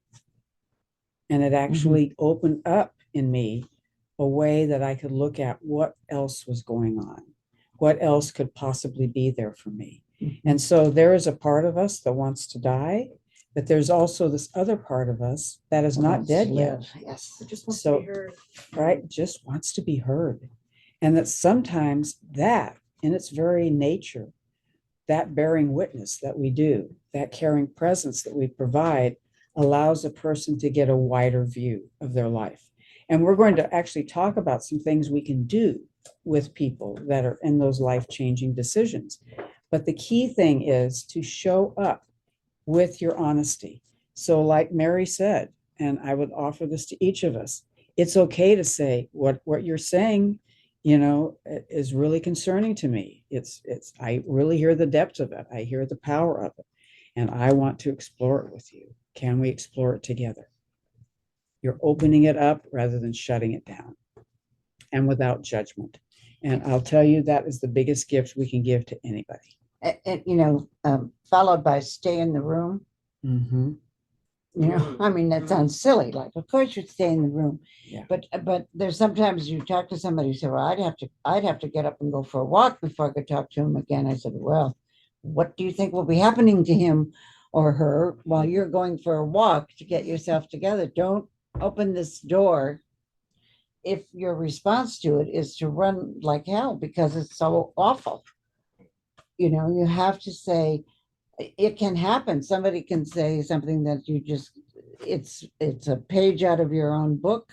And it actually opened up in me a way that I could look at what else was going on, what else could possibly be there for me. And so there is a part of us that wants to die, but there's also this other part of us that is not dead yet. Yes. It just wants So- to be heard. Right? Just wants to be heard. And that sometimes that, in its very nature, that bearing witness that we do, that caring presence that we provide, allows a person to get a wider view of their life. And we're going to actually talk about some things we can do with people that are in those life-changing decisions. But the key thing is to show up with your honesty. So like Mary said, and I would offer this to each of us, it's okay to say what you're saying, is really concerning to me. I really hear the depth of it. I hear the power of it. And I want to explore it with you. Can we explore it together? You're opening it up rather than shutting it down, and without judgment. And I'll tell you, that is the biggest gift we can give to anybody. And followed by stay in the room. Mm-hmm. I mean, that sounds silly. Like, of course you'd stay in the room. Yeah. But there's sometimes you talk to somebody who say, well, I'd have to get up and go for a walk before I could talk to him again. I said, well, what do you think will be happening to him or her while you're going for a walk to get yourself together? Don't open this door if your response to it is to run like hell because it's so awful. You have to say, it can happen. Somebody can say something that it's a page out of your own book.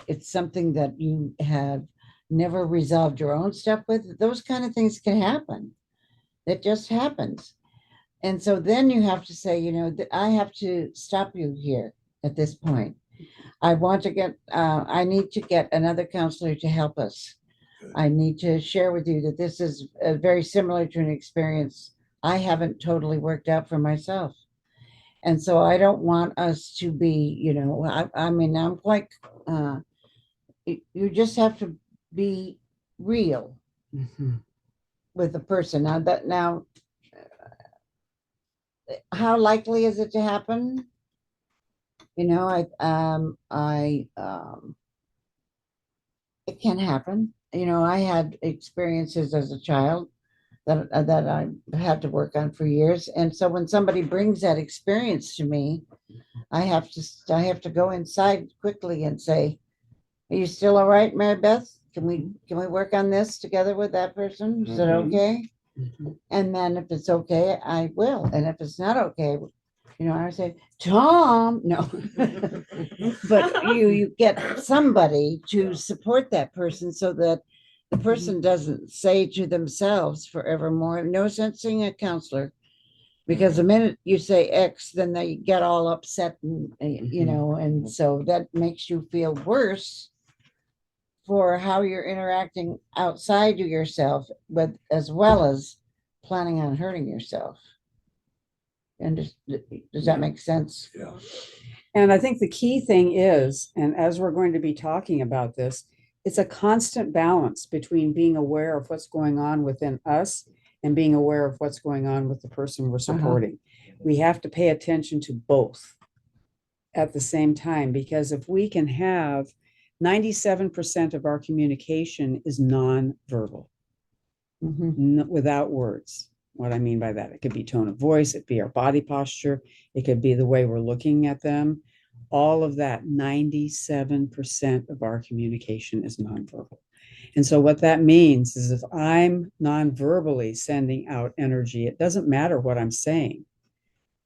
It's something that you have never resolved your own stuff with. Those kind of things can happen. It just happens. And so then you have to say, I have to stop you here at this point. I need to get another counselor to help us. I need to share with you that this is very similar to an experience I haven't totally worked out for myself. And so I don't want us to be, I mean, I'm quite, you just have to be real with the person. Now, how likely is it to happen? It can happen. I had experiences as a child that I had to work on for years. And so when somebody brings that experience to me, I have to go inside quickly and say, are you still all right, Mary Beth? Can we work on this together with that person? Is it okay? And then if it's okay, I will. And if it's not okay, I say, Tom, no. But you get somebody to support that person so that the person doesn't say to themselves forevermore, no sense seeing a counselor, because the minute you say X, then they get all upset and and so that makes you feel worse for how you're interacting outside of yourself, but as well as planning on hurting yourself. And does that make sense? Yeah. And I think the key thing is, and as we're going to be talking about this, it's a constant balance between being aware of what's going on within us and being aware of what's going on with the person we're supporting. We have to pay attention to both at the same time, because if we can have 97% of our communication is nonverbal, without words. What I mean by that, it could be tone of voice, it could be our body posture, it could be the way we're looking at them. All of that, 97% of our communication is nonverbal. And so what that means is if I'm nonverbally sending out energy, it doesn't matter what I'm saying.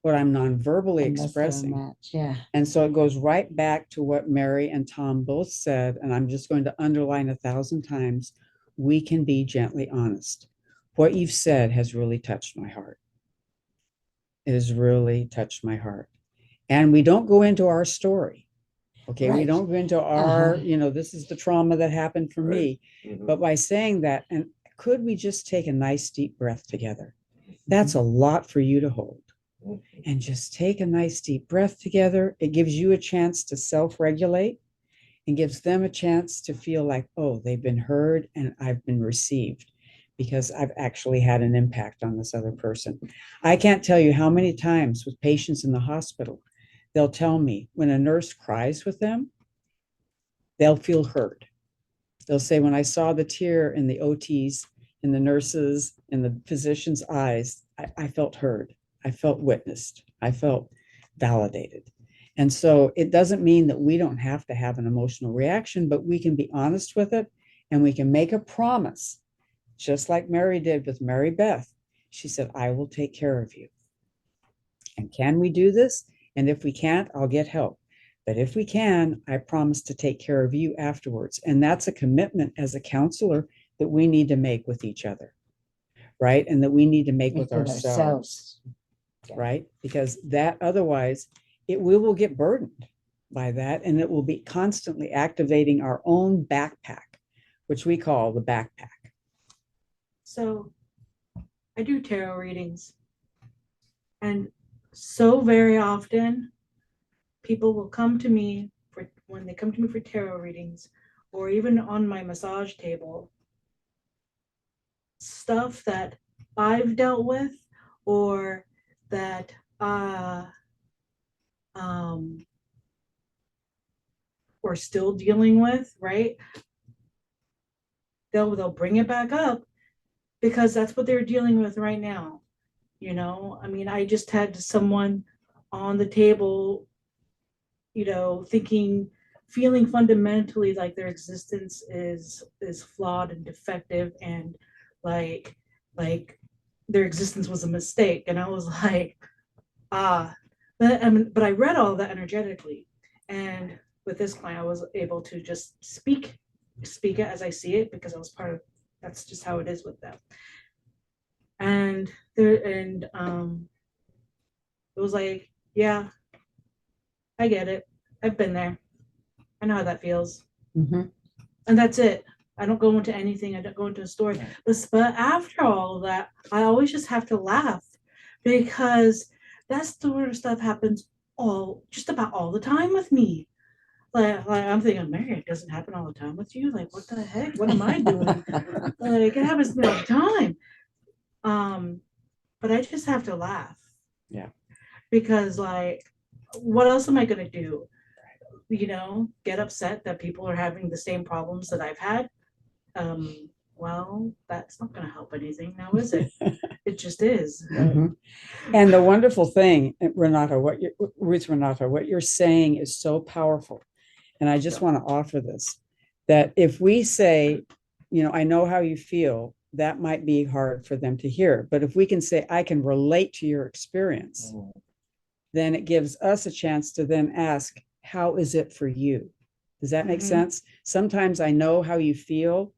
what I'm non-verbally Unless they're a expressing. match, yeah. And so it goes right back to what Mary and Tom both said, and I'm just going to underline 1,000 times. We can be gently honest. What you've said has really touched my heart. It has really touched my heart. And we don't go into our story. Okay, we Right. don't go into our, Uh-huh. this is the trauma that happened for me. Mhm. But by saying that, and could we just take a nice deep breath together? That's a lot for you to hold. And just take a nice deep breath together. It gives you a chance to self-regulate and gives them a chance to feel like, oh, they've been heard and I've been received because I've actually had an impact on this other person. I can't tell you how many times with patients in the hospital, they'll tell me when a nurse cries with them, they'll feel heard. They'll say, when I saw the tear in the OTs, in the nurses, in the physician's eyes, I felt heard. I felt witnessed. I felt validated. And so it doesn't mean that we don't have to have an emotional reaction, but we can be honest with it and we can make a promise, just like Mary did with Mary Beth. She said, I will take care of you. And can we do this? And if we can't, I'll get help. But if we can, I promise to take care of you afterwards. And that's a commitment as a counselor that we need to make with each other, right? And that we need to make with ourselves, right? Because that otherwise we will get burdened by that, and it will be constantly activating our own backpack, which we call the backpack. So I do tarot readings, and so very often people will come to me when they come to me for tarot readings, or even on my massage table, stuff that I've dealt with or that we're still dealing with, right? They'll bring it back up because that's what they're dealing with right now. I mean, I just had someone on the table, feeling fundamentally like their existence is flawed and defective, and like their existence was a mistake. And I was like, but I read all that energetically, and with this client, I was able to just speak it as I see it, because I was part of. That's just how it is with them. And it was like, yeah, I get it. I've been there. I know how that feels. Mm-hmm. And that's it. I don't go into anything. I don't go into a story. But after all of that, I always just have to laugh, because that sort of stuff happens just about all the time with me. Like I'm thinking, Mary, it doesn't happen all the time with you. Like, what the heck? What am I doing? Like, it happens to me all the time. But I just have to laugh. Yeah. Because what else am I gonna do? Get upset that people are having the same problems that I've had. Well, that's not gonna help anything now, is it? It just is. Mm-hmm. And the wonderful thing, Ruth Renata, what you're saying is so powerful. And I just want to offer this, that if we say, I know how you feel, that might be hard for them to hear. But if we can say, I can relate to your experience, then it gives us a chance to then ask, how is it for you? Does that make sense? Sometimes I know how you feel.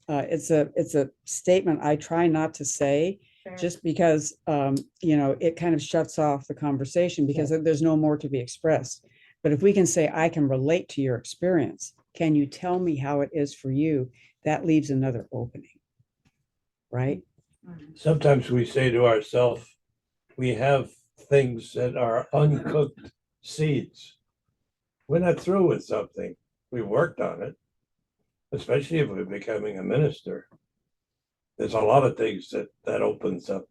It's a statement I try not to say, just because it kind of shuts off the conversation, because there's no more to be expressed. But if we can say, I can relate to your experience, can you tell me how it is for you? That leaves another opening, right? Sometimes we say to ourselves, we have things that are uncooked seeds. We're not through with something. We worked on it, especially if we're becoming a minister. There's a lot of things that opens up.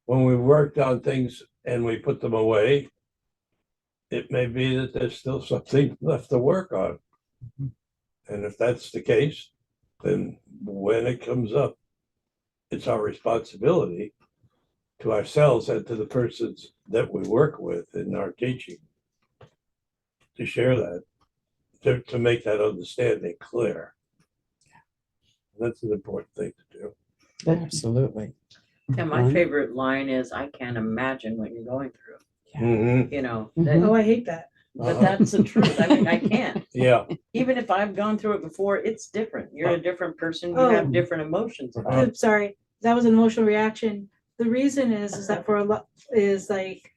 When we worked on things and we put them away, it may be that there's still something left to work on. And if that's the case, then when it comes up, it's our responsibility to ourselves and to the persons that we work with in our teaching to share that, to make that understanding clear. That's an important thing to do. Absolutely. And my Mhm. favorite line is, I can't imagine what you're going through, Mhm. you know, Mhm. Oh, that, I hate that. but that's the truth. I mean, I can't. Yeah, Even if I've gone through it before, it's different. You're a different person. You Oh. have different emotions about it. I'm sorry, that was an emotional reaction. The reason is that for a lot is like,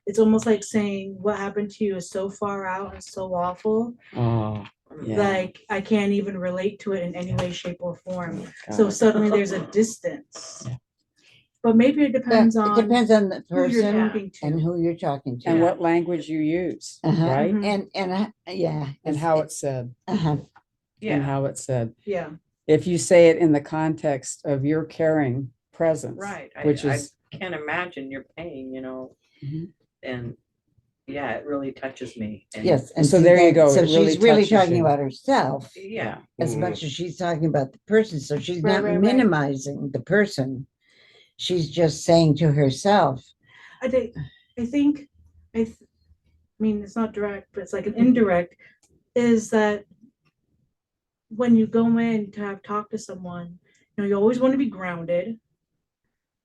it's almost like saying what happened to you is so far out and so awful. Oh, yeah. Like I can't even relate to it in any way, shape, or form. So God. suddenly there's a distance. Yeah. But maybe it Yeah, depends it on depends on the who you're person talking to. and who you're talking to. And what language you use, Uh-huh. right? Mhm. Yeah. And how it's said, Uh-huh. and Yeah, how it's said. Yeah. If you say it in the context of your caring presence, right. which I is, can't imagine your pain, you know, Mhm. and yeah, it really touches me. And Yes. And So see there you that- go, So it really she's really touches talking you. about herself yeah, as Mhm. much as she's talking about the person. So she's Right, not right, right. minimizing the person. She's just saying to herself, I think, I mean, it's not direct, but it's like an indirect, is that when you go in to have talked to someone, you know, you always want to be grounded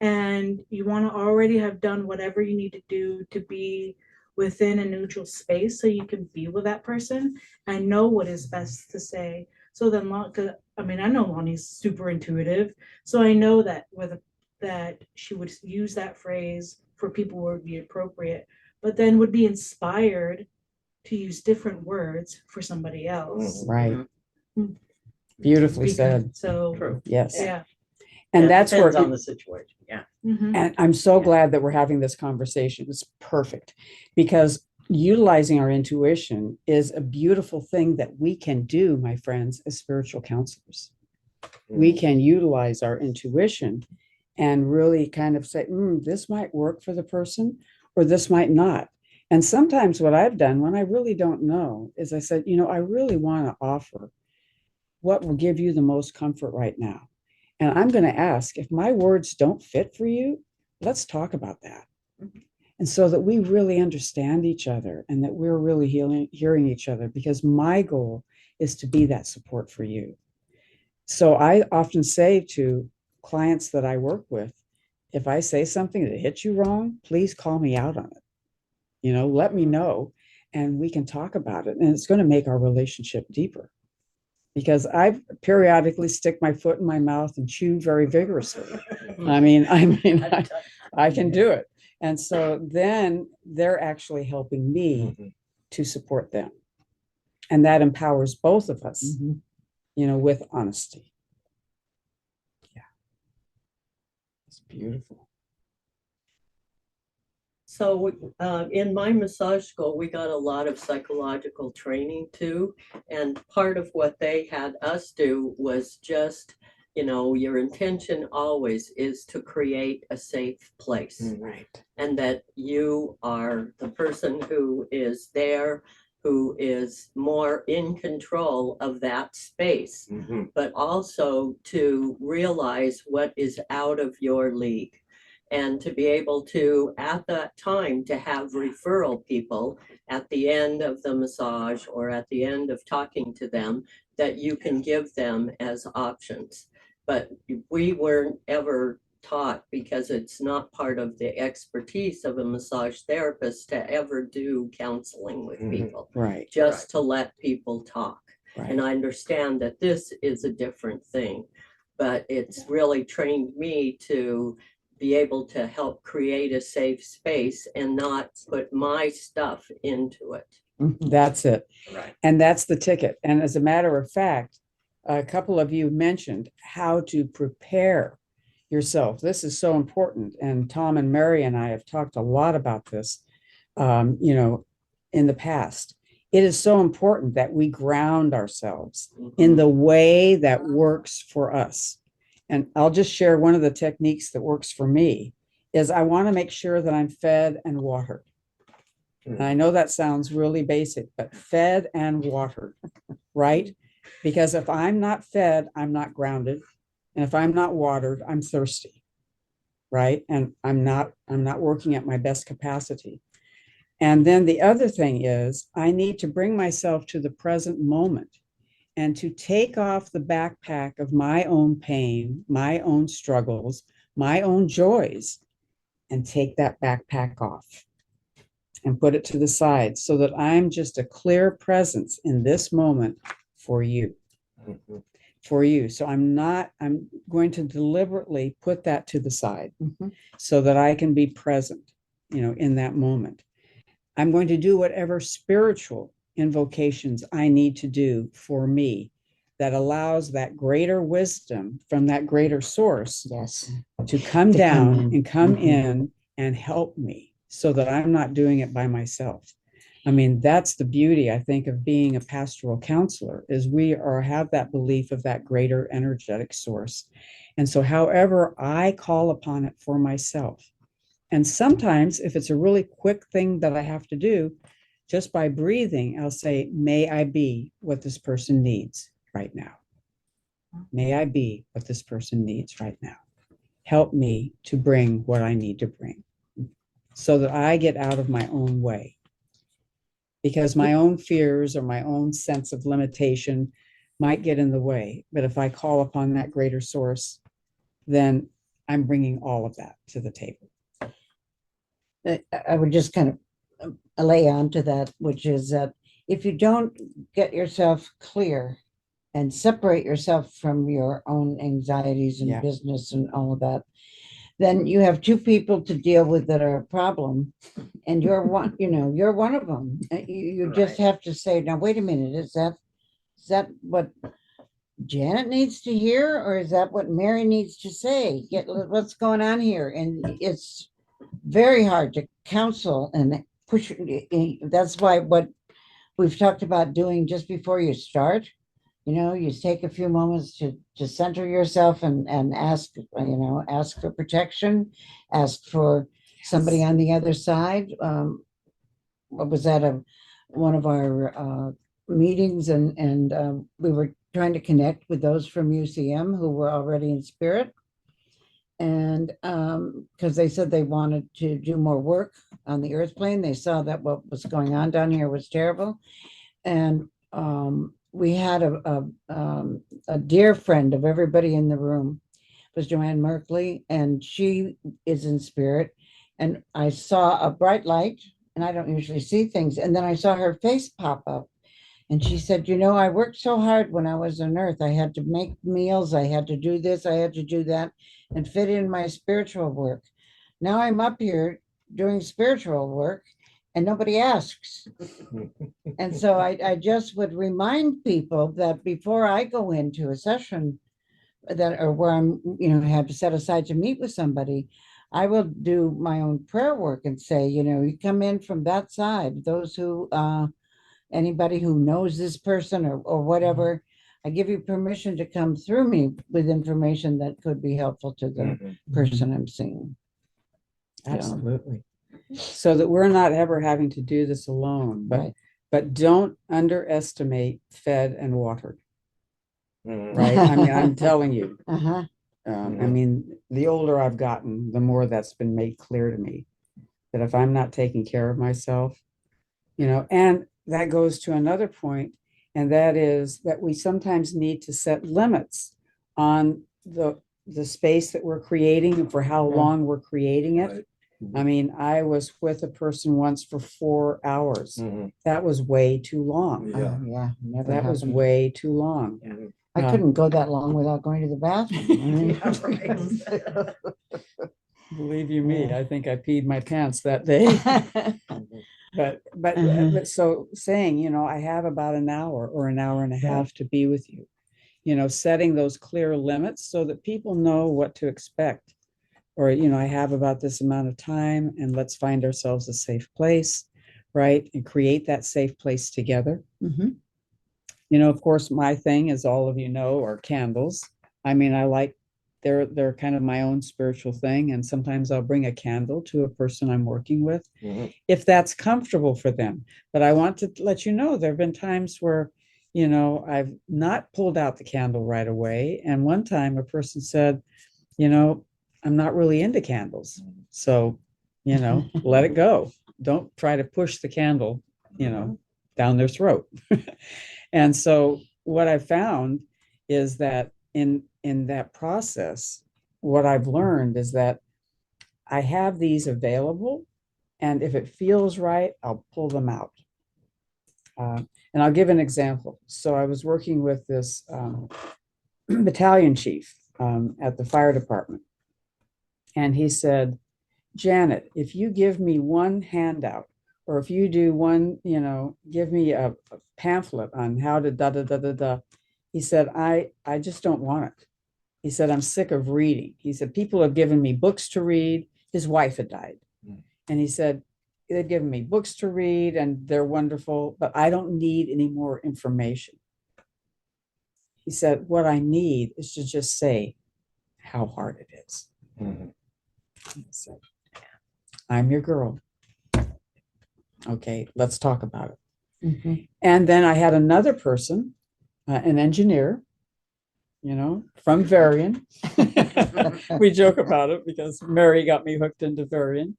and you want to already have done whatever you need to do to be within a neutral space so you can be with that person and know what is best to say. So then, I mean, I know Lonnie's super intuitive, so I know that that she would use that phrase for people who would be appropriate, but then would be inspired to use different words for somebody else. right, Mhm. beautifully Because- said, true. So, yes. yeah. And Yeah, it that's where, depends on the situation. Yeah. Mhm. and I'm so Yeah. glad that we're having this conversation. It's perfect because utilizing our intuition is a beautiful thing that we can do, my friends, as spiritual counselors. We can utilize our intuition and really kind of say, this might work for the person or this might not. And sometimes what I've done when I really don't know is I said, I really want to offer what will give you the most comfort right now. And I'm going to ask if my words don't fit for you, let's talk about that. And so that we really understand each other and that we're really hearing each other, because my goal is to be that support for you. So I often say to clients that I work with, if I say something that hits you wrong, please call me out on it. Let me know and we can talk about it. And it's going to make our relationship deeper. Because I periodically stick my foot in my mouth and chew very vigorously. I mean, I can do it. And so then they're actually helping me to support them. And that empowers both of us, with honesty. Yeah. It's beautiful. So in my massage school, we got a lot of psychological training too. And part of what they had us do was just, your intention always is to create a safe place. Right. And that you are the person who is there, who is more in control of that space, but also to realize what is out of your league. And to be able to, at that time, to have referral people at the end of the massage or at the end of talking to them that you can give them as options. But we weren't ever taught, because it's not part of the expertise of a massage therapist, to ever do counseling with people, Right. just to let people talk. Right. And I understand that this is a different thing, but it's really trained me to be able to help create a safe space and not put my stuff into it. That's it. Right. And that's the ticket. And as a matter of fact, a couple of you mentioned how to prepare yourself. This is so important. And Tom and Mary and I have talked a lot about this, in the past. It is so important that we ground ourselves in the way that works for us. And I'll just share one of the techniques that works for me is I want to make sure that I'm fed and watered. And I know that sounds really basic, but fed and watered, right? Because if I'm not fed, I'm not grounded. And if I'm not watered, I'm thirsty, right? And I'm not working at my best capacity. And then the other thing is I need to bring myself to the present moment and to take off the backpack of my own pain, my own struggles, my own joys and take that backpack off and put it to the side so that I'm just a clear presence in this moment for you. Mhm. For you. So I'm going to deliberately put that to the side so that I can be present, in that moment. I'm going to do whatever spiritual invocations I need to do for me that allows that greater wisdom from that greater source Yes. to come To come down in. and come Mhm. in and help me so that I'm not doing it by myself. I mean, that's the beauty, I think, of being a pastoral counselor, is have that belief of that greater energetic source. And so however I call upon it for myself, and sometimes if it's a really quick thing that I have to do, just by breathing, I'll say, may I be what this person needs right now. May I be what this person needs right now. Help me to bring what I need to bring so that I get out of my own way. Because my own fears or my own sense of limitation might get in the way. But if I call upon that greater source, then I'm bringing all of that to the table. I would just kind of lay on to that, which is that if you don't get yourself clear and separate yourself from your own anxieties and Yeah. business and all of that, then you have two people to deal with that are a problem, and you're one. You're one of them. You just have to say, now wait a minute, is that what Janet needs to hear, or is that what Mary needs to say? What's going on here? And it's very hard to counsel and push. That's why what we've talked about doing just before you start, you take a few moments to center yourself and ask for protection, ask for somebody on the other side. What was that, one of our meetings, and we were trying to connect with those from UCM who were already in spirit, and because they said they wanted to do more work on the earth plane. They saw that what was going on down here was terrible, and we had a dear friend of everybody in the room was Joanne Merkley, and she is in spirit. And I saw a bright light, and I don't usually see things. And then I saw her face pop up, and she said, I worked so hard when I was on earth. I had to make meals, I had to do this, I had to do that, and fit in my spiritual work. Now I'm up here doing spiritual work, and nobody asks. And so I just would remind people that before I go into a session or where I'm, have to set aside to meet with somebody, I will do my own prayer work and say, you come in from that side, those who, anybody who knows this person or whatever, I give you permission to come through me with information that could be helpful to the person I'm seeing. Absolutely. So that we're not ever having to do this alone, Right. but don't underestimate fed and watered, Mhm. right? I mean, I'm telling you, Uh-huh. I mean, the older I've gotten, the more that's been made clear to me that if I'm not taking care of myself, and that goes to another point, and that is that we sometimes need to set limits on the space that we're creating and for how long we're creating it. Right. I mean, I was with a person once for 4 hours. Mhm. That was way too long. Yeah. Yeah, never That was happened. way too long. Mhm. I couldn't go that long without going to the bathroom. Believe you me, I think I peed my pants that day. But so saying, I have about an hour or an hour and a half to be with you, setting those clear limits so that people know what to expect. Or, I have about this amount of time, and let's find ourselves a safe place, right? And create that safe place together. Mhm. Of course, my thing, as all of you know, are candles. I mean, they're kind of my own spiritual thing. And sometimes I'll bring a candle to a person I'm working with, Mhm. if that's comfortable for them. But I want to let you know, there have been times where, I've not pulled out the candle right away. And one time a person said, I'm not really into candles. So, let it go. Don't try to push the candle, down their throat. And so what I found is that in that process, what I've learned is that I have these available, and if it feels right, I'll pull them out. And I'll give an example. So I was working with this battalion chief at the fire department, and he said, Janet, if you give me one handout, or if you do one, give me a pamphlet on how to da da da da da. He said, I just don't want it. He said, I'm sick of reading. He said, people have given me books to read. His wife had died. And he said, they've given me books to read and they're wonderful, but I don't need any more information. He said, what I need is to just say how hard it is. I said, I'm your girl. Okay, let's talk about it. Mhm. And then I had another person, an engineer, from Varian. We joke about it because Mary got me hooked into Varian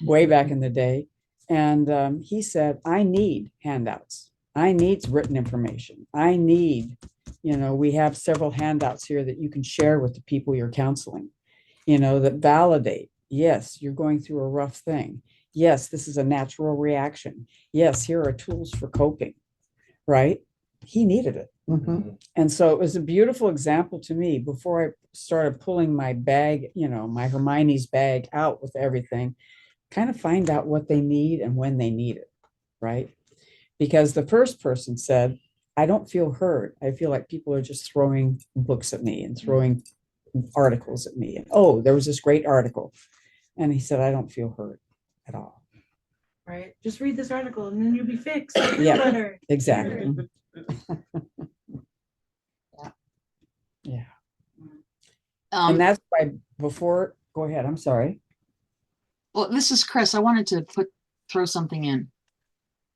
way back in the day. And he said, I need handouts. I need written information. I need, we have several handouts here that you can share with the people you're counseling, that validate, yes, you're going through a rough thing. Yes, this is a natural reaction. Yes, here are tools for coping, right? He needed it. Mhm. And so it was a beautiful example to me before I started pulling my bag, my Hermione's bag out with everything, kind of find out what they need and when they need it, right? Because the first person said, I don't feel heard. I feel like people are just throwing books at me and throwing articles at me. And, oh, there was this great article. And he said, I don't feel heard at all. Right? Just read this article and then you'll be fixed. You'll feel Yeah. better. Exactly. Yeah. And that's why before, go ahead, I'm sorry. Well, this is Chris. I wanted to throw something in,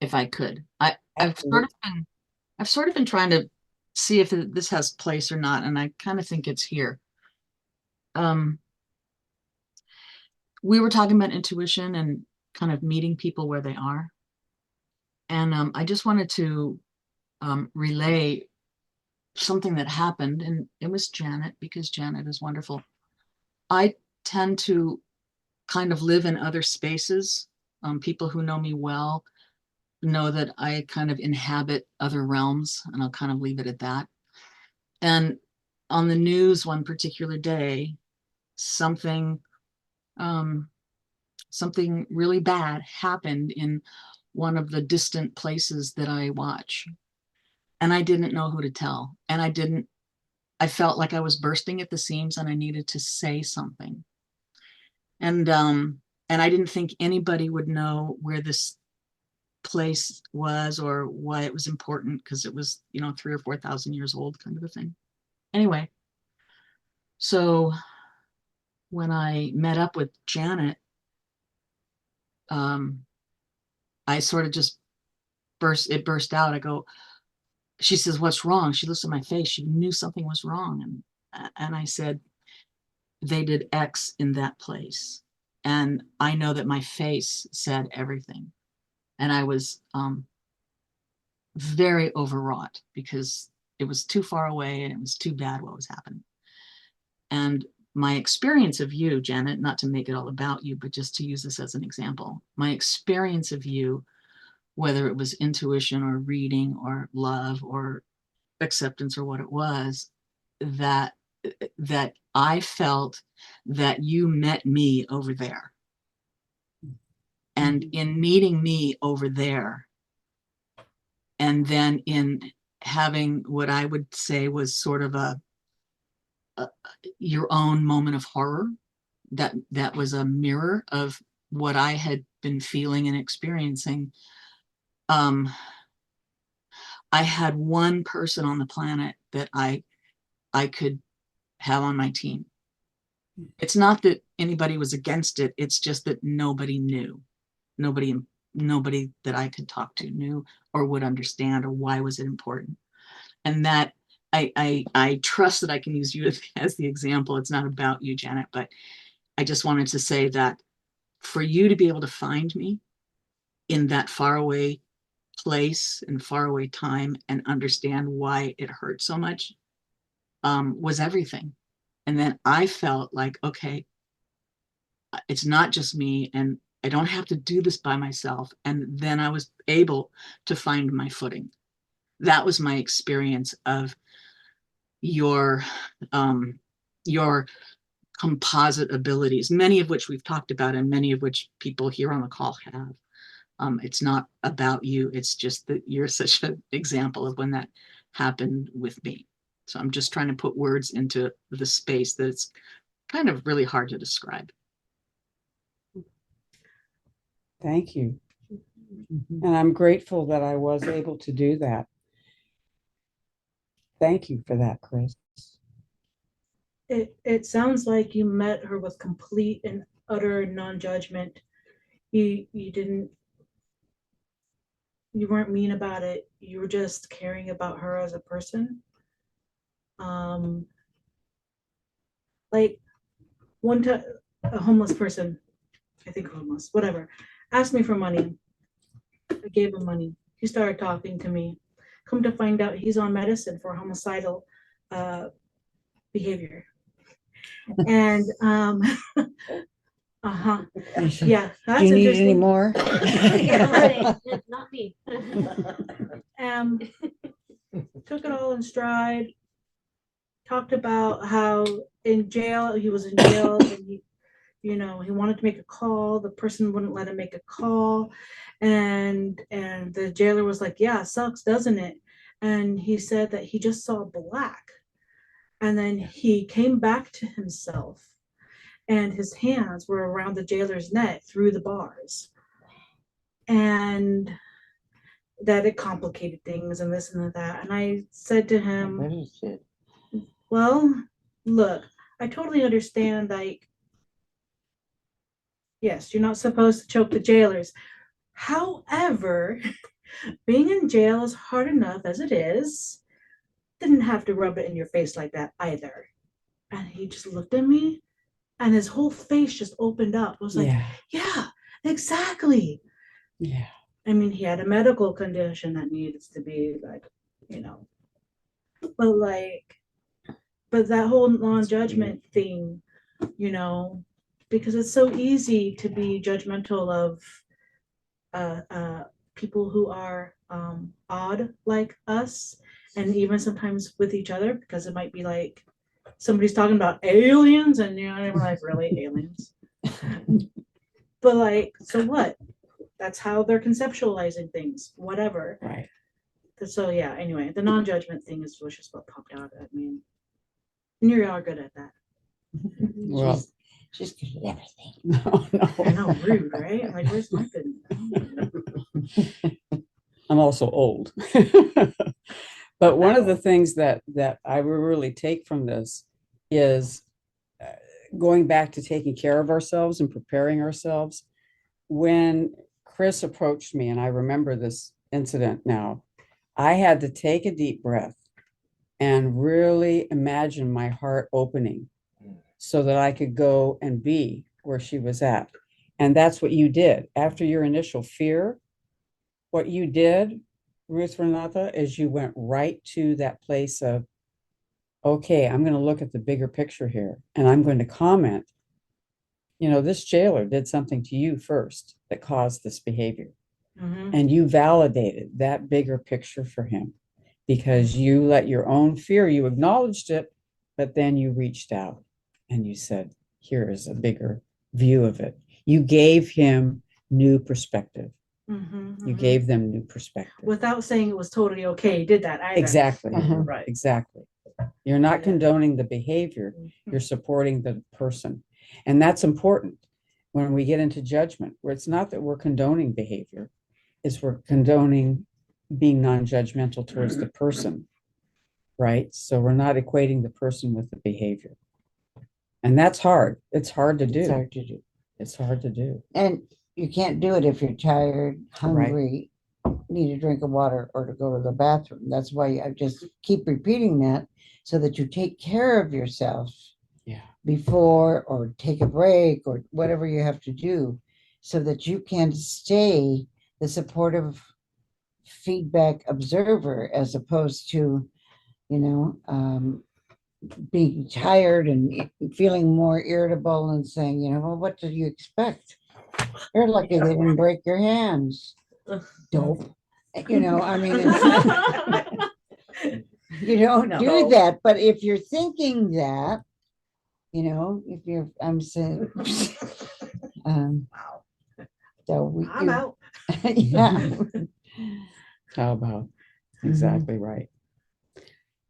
if I could. I've sort of been trying to see if this has place or not, and I kind of think it's here. We were talking about intuition and kind of meeting people where they are, and I just wanted to relay something that happened, and it was Janet, because Janet is wonderful. I tend to kind of live in other spaces. People who know me well know that I kind of inhabit other realms, and I'll kind of leave it at that. And on the news one particular day, something really bad happened in one of the distant places that I watch. And I didn't know who to tell. And I felt like I was bursting at the seams and I needed to say something. And I didn't think anybody would know where this place was or why it was important, because it was, 3,000 or 4,000 years old, kind of a thing. Anyway, so when I met up with Janet, I sort of just burst out. I go, she says, what's wrong? She looks at my face. She knew something was wrong. And I said, they did X in that place. And I know that my face said everything. And I was very overwrought because it was too far away and it was too bad what was happening. And my experience of you, Janet, not to make it all about you, but just to use this as an example, my experience of you, whether it was intuition or reading or love or acceptance or what it was, that I felt that you met me over there. And in meeting me over there, and then in having what I would say was sort of your own moment of horror, that was a mirror of what I had been feeling and experiencing. I had one person on the planet that I could have on my team. It's not that anybody was against it. It's just that nobody knew. Nobody that I could talk to knew or would understand, or why was it important. And that I trust that I can use you as the example. It's not about you, Janet, but I just wanted to say that for you to be able to find me in that faraway place and faraway time and understand why it hurt so much was everything. And then I felt like, okay, it's not just me, and I don't have to do this by myself. And then I was able to find my footing. That was my experience of your your composite abilities, many of which we've talked about and many of which people here on the call have. It's not about you. It's just that you're such an example of when that happened with me. So I'm just trying to put words into the space that's kind of really hard to describe. Thank you. And I'm grateful that I was able to do that. Thank you for that, Chris. It sounds like you met her with complete and utter non-judgment. You weren't mean about it. You were just caring about her as a person. Like one time, a homeless person, I think homeless, whatever, asked me for money. I gave him money. He started talking to me. Come to find out, he's on medicine for homicidal behavior. And yeah, Do that's you need interesting. any more? Yeah, not me. Took it all in stride. Talked about how in jail, he was in jail, and he wanted to make a call. The person wouldn't let him make a call, and the jailer was like, "Yeah, it sucks, doesn't it?" And he said that he just saw black, and then he came back to himself, and his hands were around the jailer's neck through the bars, and that it complicated things and this and that. And I said to him, well, look, I totally understand, like, yes, you're not supposed to choke the jailers. However, being in jail is hard enough as it is. Didn't have to rub it in your face like that either. And he just looked at me and his whole face just opened up. I was like, yeah, exactly. Yeah. I mean, he had a medical condition that needs to be like, but that whole non-judgment thing, because it's so easy to be judgmental of people who are odd like us, and even sometimes with each other, because it might be like somebody's talking about aliens, and we're like, really, aliens? But like, so what? That's how they're conceptualizing things, whatever. Right. So yeah, anyway, the non-judgment thing was just what popped out at me. And you are good at that. Well, She's good at everything. no, I know, no. rude, right? I'm like, where's my good? I'm also old. But one of the things that I really take from this is going back to taking care of ourselves and preparing ourselves. When Chris approached me, and I remember this incident now, I had to take a deep breath and really imagine my heart opening so that I could go and be where she was at. And that's what you did. After your initial fear, what you did, Ruth Renata, is you went right to that place of, okay, I'm going to look at the bigger picture here, and I'm going to comment. This jailer did something to you first that caused this behavior. Mm-hmm. And you validated that bigger picture for him because you let your own fear, you acknowledged it, but then you reached out and you said, here is a bigger view of it. You gave him new perspective. Mm-hmm, You gave them new perspective. without saying it was totally okay. Did that either? Exactly. Right. Exactly. You're not condoning the behavior. You're supporting the person. And that's important when we get into judgment, where it's not that we're condoning behavior, it's we're condoning being non-judgmental towards the person, right? So we're not equating the person with the behavior. And that's hard. It's hard to do. It's hard to do. It's hard to do. And you can't do it if you're tired, hungry, need a drink of water, or to go to the bathroom. That's why I just keep repeating that, so that you take care of yourself before, or take a break, or whatever you have to do, so that you can stay the supportive feedback observer, as opposed to, being tired and feeling more irritable and saying, you know, well, what did you expect? You're lucky they didn't break your hands. Dope. You know, I mean, you don't do No. that. But if you're thinking that, you know, if you're, I'm saying, Wow. so we, I'm out. yeah. How about? Exactly right.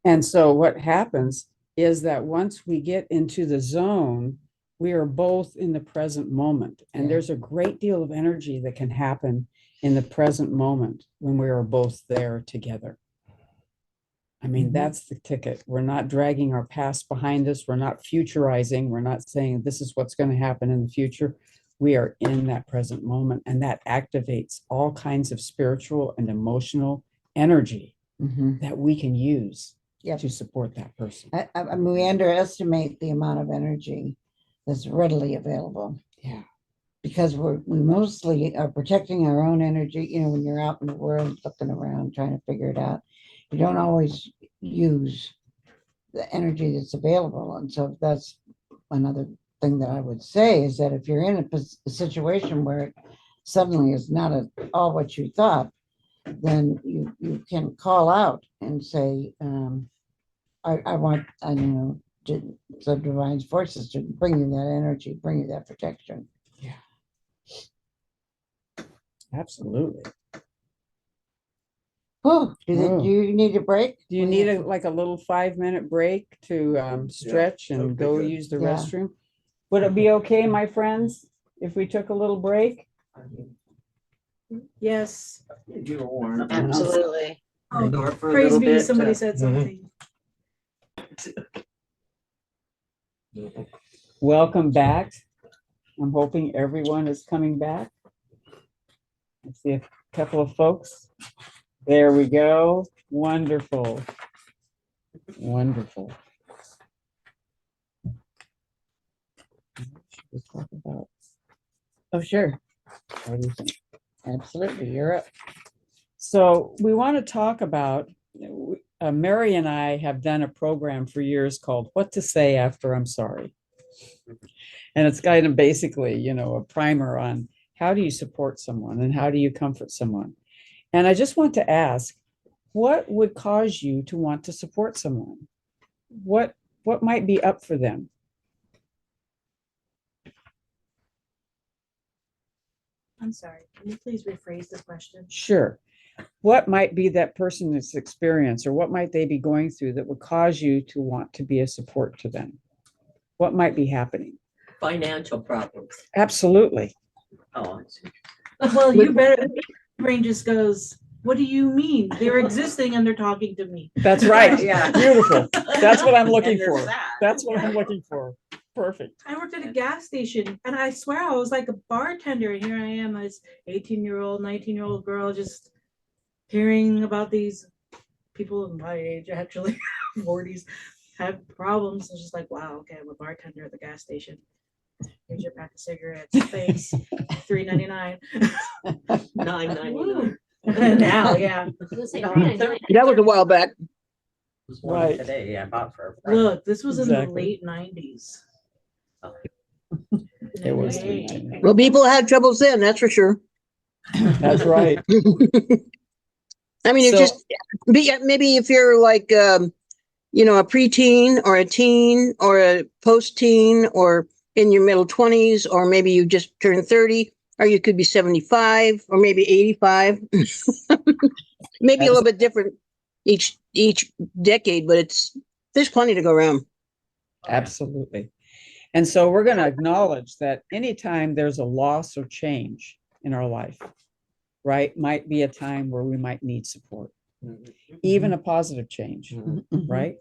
And so what happens is that once we get into the zone, we are both in the present moment. And Yeah. there's a great deal of energy that can happen in the present moment when we are both there together. I mean, Mhm. that's the ticket. We're not dragging our past behind us. We're not futurizing. We're not saying this is what's going to happen in the future. We are in that present moment, and that activates all kinds of spiritual and emotional energy Mhm. that we can use Yep. to support that person. I mean, we underestimate the amount of energy that's readily available. Yeah. Because we mostly are protecting our own energy. You know, when you're out in the world looking around trying to figure it out, you don't always use the energy that's available. And so that's another thing that I would say is that if you're in a situation where it suddenly is not at all what you thought, then you can call out and say, I want, I know, the divine forces to bring you that energy, bring you that protection. Absolutely. Oh, do Oh. you need a break? Do you need like a little 5-minute break to stretch that'd and be go good. use the Yeah. restroom? Would it be okay, my friends, if we took a little break? Yes. You were warned. Absolutely. Ignore for a Praise little be, bit. somebody said something. Welcome back. I'm hoping everyone is coming back. I see a couple of folks. There we go. Wonderful. Wonderful. Should we talk about, Oh, sure. what do you think? Absolutely. You're up. So we want to talk about, Mary and I have done a program for years called What to Say After I'm Sorry. And it's kind of basically, you know, a primer on how do you support someone and how do you comfort someone. And I just want to ask, what would cause you to want to support someone? What might be up for them? I'm sorry. Can you please rephrase the question? Sure. What might be that person's experience, or what might they be going through that would cause you to want to be a support to them? What might be happening? Financial problems. Absolutely. Oh, I see. Well, you better, your brain just goes, what do you mean? They're existing and they're talking to me. That's right. Yeah. Beautiful. That's what I'm looking And they're for. sad. That's what I'm looking for. Perfect. I worked at a gas station and I swear I was like a bartender. And here I am, this 18-year-old, 19-year-old girl, just hearing about these people of my age, actually, 40s, have problems. It's just like, wow, okay, I'm a bartender at the gas station. Here's your pack of cigarettes. Thanks. $3.99. $9.99. Now, yeah. I was gonna say, No, $3.99. That was a while back. There's one Right. today, yeah, I bought for a friend. Look, this was in the Exactly. late 90s. It was Hey. $3.99. Well, people had troubles then, that's for sure. That's right. I mean, it's So- just maybe if you're like, you know, a preteen or a teen or a post-teen or in your middle 20s, or maybe you just turned 30, or you could be 75 or maybe 85. Maybe a little bit different each decade, but there's plenty to go around. Absolutely. And so we're going to acknowledge that anytime there's a loss or change in our life, right, might be a time where we might need support, even a positive change, right?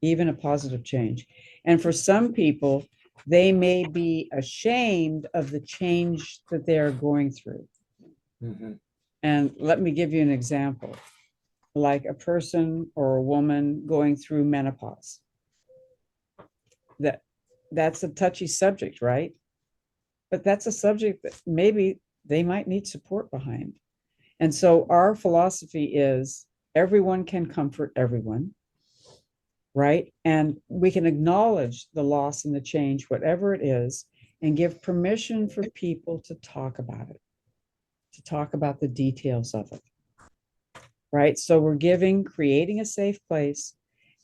Even a positive change. And for some people, they may be ashamed of the change that they're going through. And let me give you an example, like a person or a woman going through menopause. That's a touchy subject, right? But that's a subject that maybe they might need support behind. And so our philosophy is everyone can comfort everyone. right? And we can acknowledge the loss and the change, whatever it is, and give permission for people to talk about it, to talk about the details of it, right? So we're creating a safe place,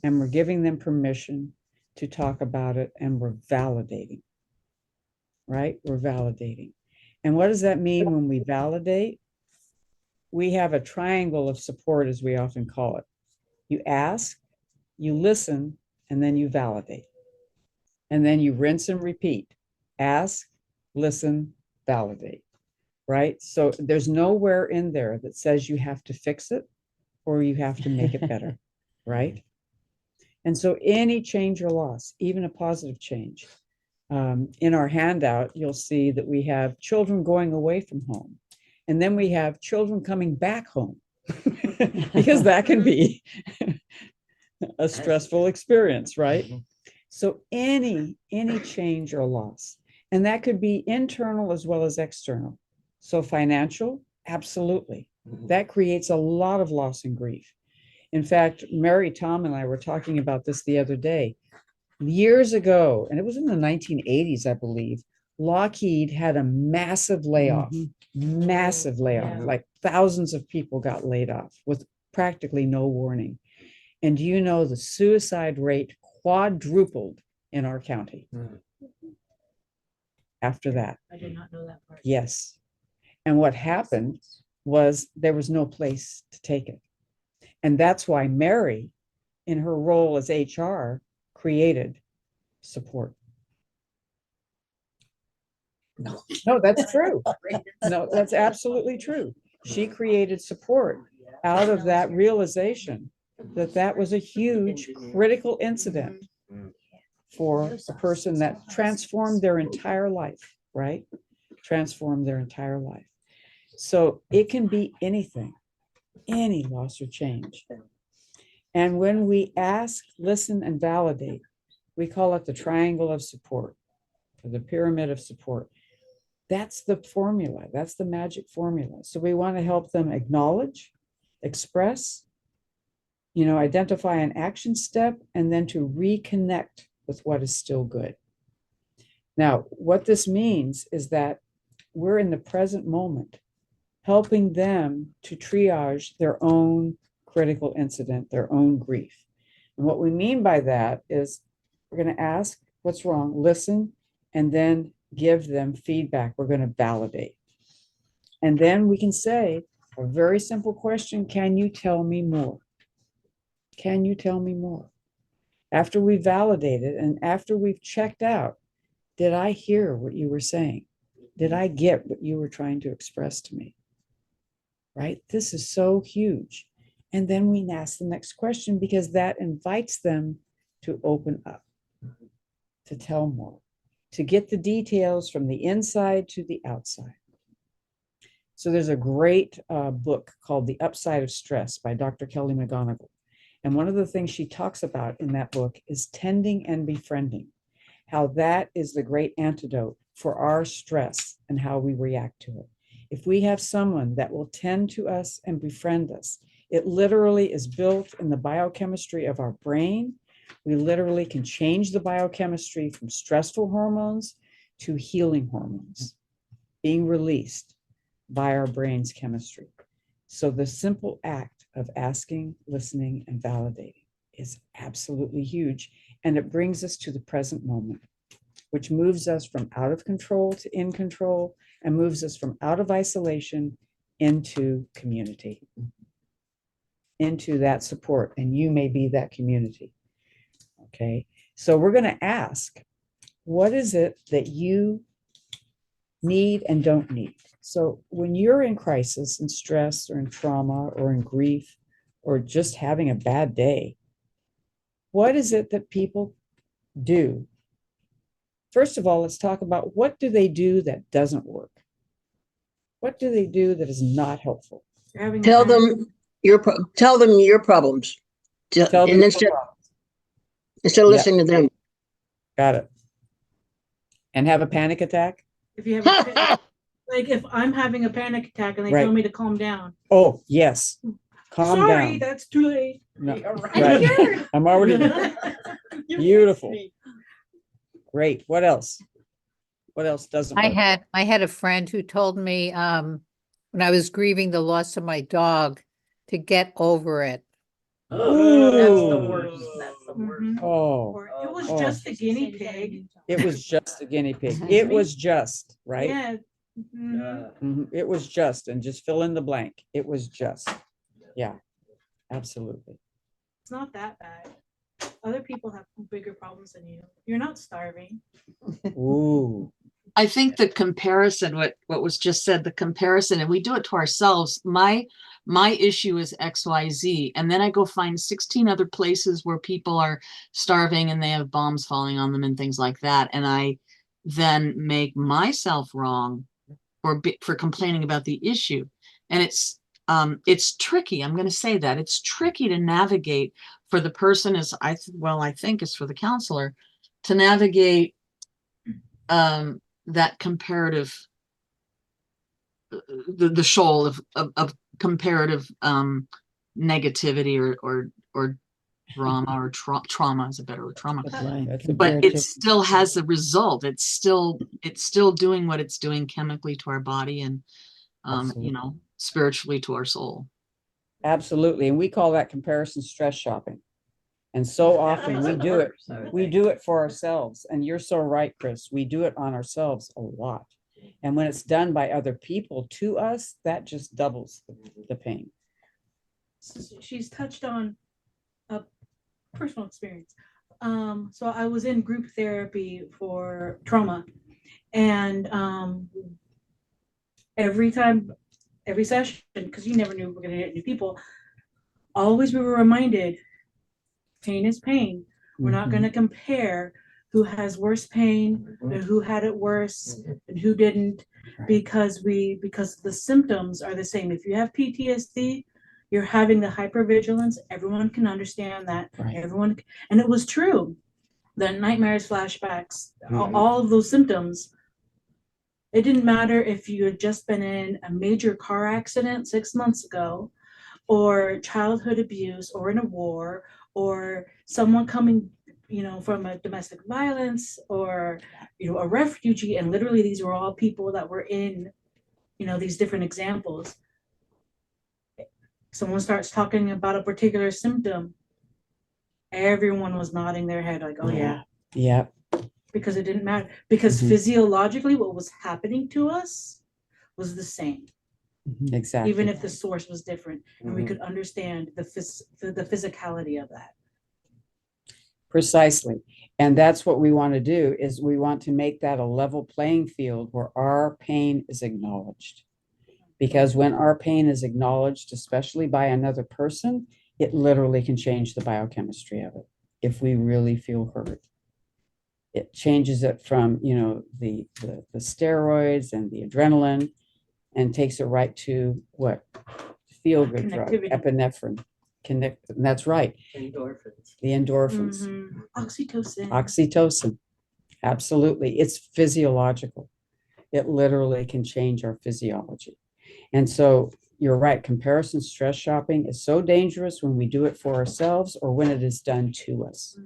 and we're giving them permission to talk about it, and we're validating, right? We're validating. And what does that mean when we validate? We have a triangle of support, as we often call it. You ask, you listen, and then you validate. And then you rinse and repeat. Ask, listen, validate, right? So there's nowhere in there that says you have to fix it or you have to make it better, right? And so any change or loss, even a positive change, in our handout, you'll see that we have children going away from home. And then we have children coming back home because that can be a stressful experience, right? So any change or loss, and that could be internal as well as external. So financial, absolutely. That creates a lot of loss and grief. In fact, Mary, Tom, and I were talking about this the other day. Years ago, and it was in the 1980s, I believe, Lockheed had a massive layoff, massive layoff, Yeah. like thousands of people got laid off with practically no warning. And you know, the suicide rate quadrupled in our county after that. I did not know that part. Yes. And what happened was there was no place to take it. And that's why Mary, in her role as HR, created support. No, that's true. No, that's absolutely true. She created support out of that realization that that was a huge critical incident for a person that transformed their entire life, right? Transformed their entire life. So it can be anything, any loss or change. And when we ask, listen, and validate, we call it the triangle of support or the pyramid of support. That's the formula. That's the magic formula. So we want to help them acknowledge, express, identify an action step, and then to reconnect with what is still good. Now, what this means is that we're in the present moment, helping them to triage their own critical incident, their own grief. And what we mean by that is we're going to ask what's wrong, listen, and then give them feedback. We're going to validate. And then we can say a very simple question: can you tell me more? Can you tell me more? After we validated and after we've checked out, did I hear what you were saying? Did I get what you were trying to express to me? Right? This is so huge. And then we ask the next question because that invites them to open up, to tell more, to get the details from the inside to the outside. So there's a great book called The Upside of Stress by Dr. Kelly McGonigal. And one of the things she talks about in that book is tending and befriending, how that is the great antidote for our stress and how we react to it. If we have someone that will tend to us and befriend us, it literally is built in the biochemistry of our brain. We literally can change the biochemistry from stressful hormones to healing hormones being released by our brain's chemistry. So the simple act of asking, listening, and validating is absolutely huge. And it brings us to the present moment, which moves us from out of control to in control and moves us from out of isolation into community, into that support. And you may be that community. Okay. So we're going to ask, what is it that you need and don't need? So when you're in crisis and stress or in trauma or in grief or just having a bad day, what is it that people do? First of all, let's talk about what do they do that doesn't work? What do they do that is not helpful? Tell them your problems. Tell them And instead of Yep. listening to them. Got it. And have a panic attack? If you have like if I'm having a panic attack and they Right. tell me to calm down. Oh, yes. calm Sorry, down. that's too late. No, You're right. right. I'm already You beautiful. missed me. Great. What else? What else doesn't I work? had a friend who told me when I was grieving the loss of my dog to get over it. That's the Ooh. worst. That's the worst. Mhm. Oh, Or it was Oh. just a guinea pig. it was just a guinea pig. It was just, right? Yeah. Mhm. Mhm. It was just, and just fill in the blank. It was just. Yeah, absolutely. It's not that bad. Other people have bigger problems than you. You're not starving. Ooh, I think the comparison, what was just said, the comparison, and we do it to ourselves. My issue is XYZ, and then I go find 16 other places where people are starving and they have bombs falling on them and things like that. And I then make myself wrong for complaining about the issue. And it's tricky. I'm going to say that it's tricky to navigate for the person I think is for the counselor to navigate that comparative, the shoal of comparative negativity or drama or trauma is a better word, trauma. that's a But comparative. it still has a result. It's still doing what it's doing chemically to our body and Absolutely. spiritually to our soul. Absolutely. And we call that comparison stress shopping. And so often we do it. We do it for ourselves. And you're so right, Chris. We do it on ourselves a lot. And when it's done by other people to us, that just doubles the pain. She's touched on a personal experience. So I was in group therapy for trauma, and every session, because you never knew we were going to get new people, always we were reminded, pain is pain. We're not going to compare who has worse pain and who had it worse and who didn't, because the symptoms are the same. If you have PTSD, you're having the hypervigilance. Everyone can understand that. Right. And it was true. The nightmares, flashbacks, all of those symptoms. It didn't matter if you had just been in a major car accident 6 months ago, or childhood abuse, or in a war, or someone coming, from a domestic violence, or, a refugee. And literally these were all people that were in, these different examples. Someone starts talking about a particular symptom. Everyone was nodding their head like, oh yeah. Yeah. Because it didn't matter. Because physiologically what was happening to us was the same. Exactly. Even if the source was different, and we could understand the physicality of that. Precisely. And that's what we want to do, is we want to make that a level playing field where our pain is acknowledged. Because when our pain is acknowledged, especially by another person, it literally can change the biochemistry of it. If we really feel hurt, it changes it from, the steroids and the adrenaline, and takes it right to what? Feel good drug, Connectivity. epinephrine. That's right. Endorphins. The endorphins. Oxytocin. Absolutely. It's physiological. It literally can change our physiology. And so you're right. Comparison stress shopping is so dangerous when we do it for ourselves or when it is done to us.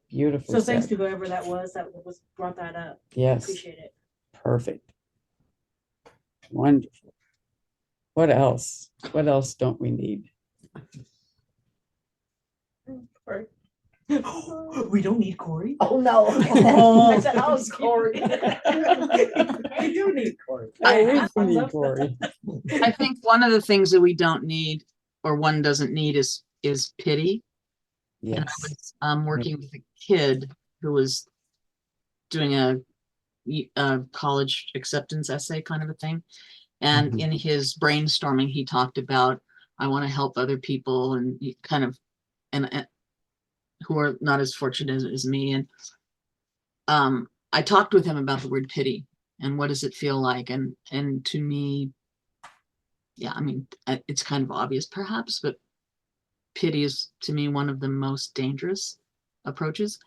Beautiful. So thanks to whoever that was brought that up. Yes. Appreciate it. Perfect. Wonderful. What else? What else don't we need? We don't need Corey. Oh, no. I said, how's Corey? I do need Corey. I Corey. I think one of the things that we don't need, or one doesn't need, is pity. And I Yes. was working with a kid who was doing a college acceptance essay kind of a thing. And in his brainstorming, he talked about, I want to help other people and and who are not as fortunate as me. And I talked with him about the word pity and what does it feel like. And to me, yeah, I mean, it's kind of obvious perhaps, but pity is to me one of the most dangerous approaches,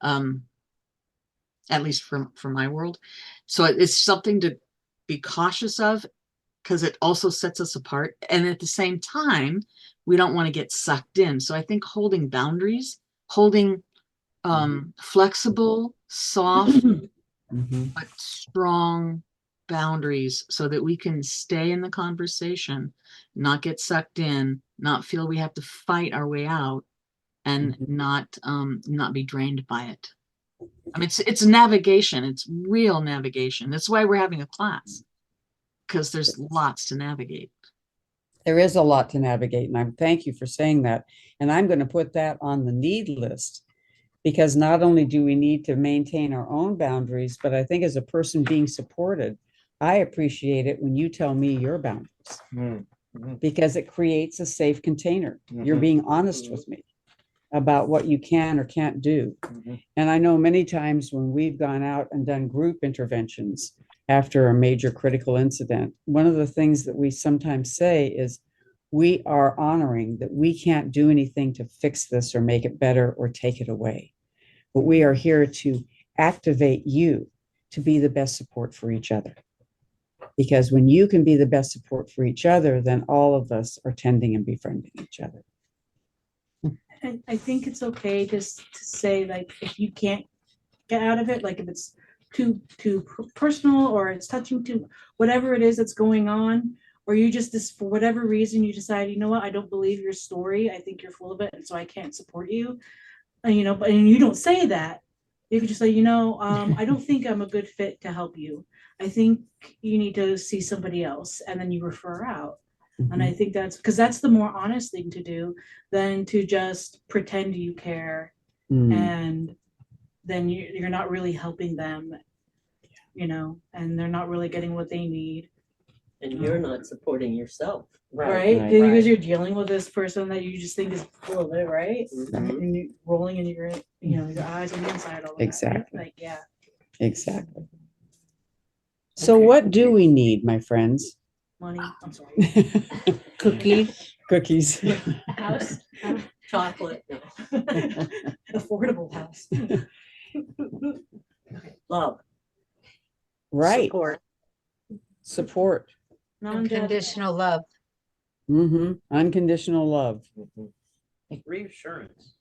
at least for my world. So it's something to be cautious of, because it also sets us apart. And at the same time, we don't want to get sucked in. So I think holding boundaries, holding flexible, soft, Mhm. but strong boundaries so that we can stay in the conversation, not get sucked in, not feel we have to fight our way out, and not be drained by it. I mean, it's navigation. It's real navigation. That's why we're having a class, because there's lots to navigate. There is a lot to navigate, and thank you for saying that. And I'm going to put that on the need list, because not only do we need to maintain our own boundaries, but I think as a person being supported, I appreciate it when you tell me your boundaries, because it creates a safe container. You're being honest with me about what you can or can't do. And I know many times when we've gone out and done group interventions after a major critical incident, one of the things that we sometimes say is, we are honoring that we can't do anything to fix this or make it better or take it away. But we are here to activate you to be the best support for each other. Because when you can be the best support for each other, then all of us are tending and befriending each other. I think it's okay just to say, like, if you can't get out of it, like if it's too personal or it's touching to whatever it is that's going on, or you just this for whatever reason you decide, you know what, I don't believe your story, I think you're full of it, and so I can't support you. And but you don't say that. You could just say, I don't think I'm a good fit to help you. I think you need to see somebody else, and then you refer out. And I think that's because that's the more honest thing to do than to just pretend you care, and then you're not really helping them, and they're not really getting what they need. And you're not supporting yourself. Right? Because you're dealing with this person that you just think is full of it, right? Mhm. And you rolling in your, your eyes on the inside all the time. Exactly. Like, yeah. Exactly. So Okay. what do we need, my friends? Money. I'm sorry. Cookies. House. Chocolate. Affordable house. Love. Right. Support. Unconditional love. Unconditional love. Reassurance.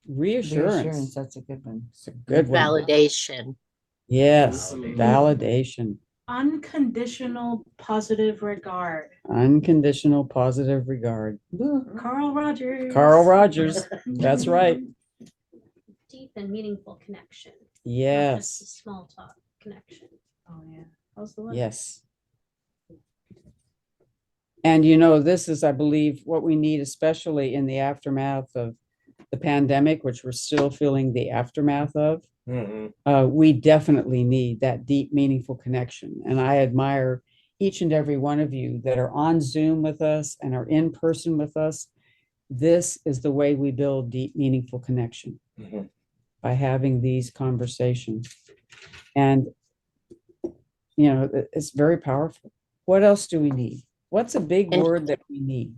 Reassurance. That's a good one. It's a good one. Validation. Yes. Validation. Validation. Unconditional positive regard. Unconditional positive regard. Carl Rogers. Carl Rogers. That's right. Deep and meaningful connection. Not just a Yes. small talk connection. Oh yeah. How's the weather? Yes. And this is, I believe, what we need, especially in the aftermath of the pandemic, which we're still feeling the aftermath of. We definitely need that deep, meaningful connection. And I admire each and every one of you that are on Zoom with us and are in person with us. This is the way we build deep, meaningful connection, by having these conversations. And, it's very powerful. What else do we need? What's a big word that we need?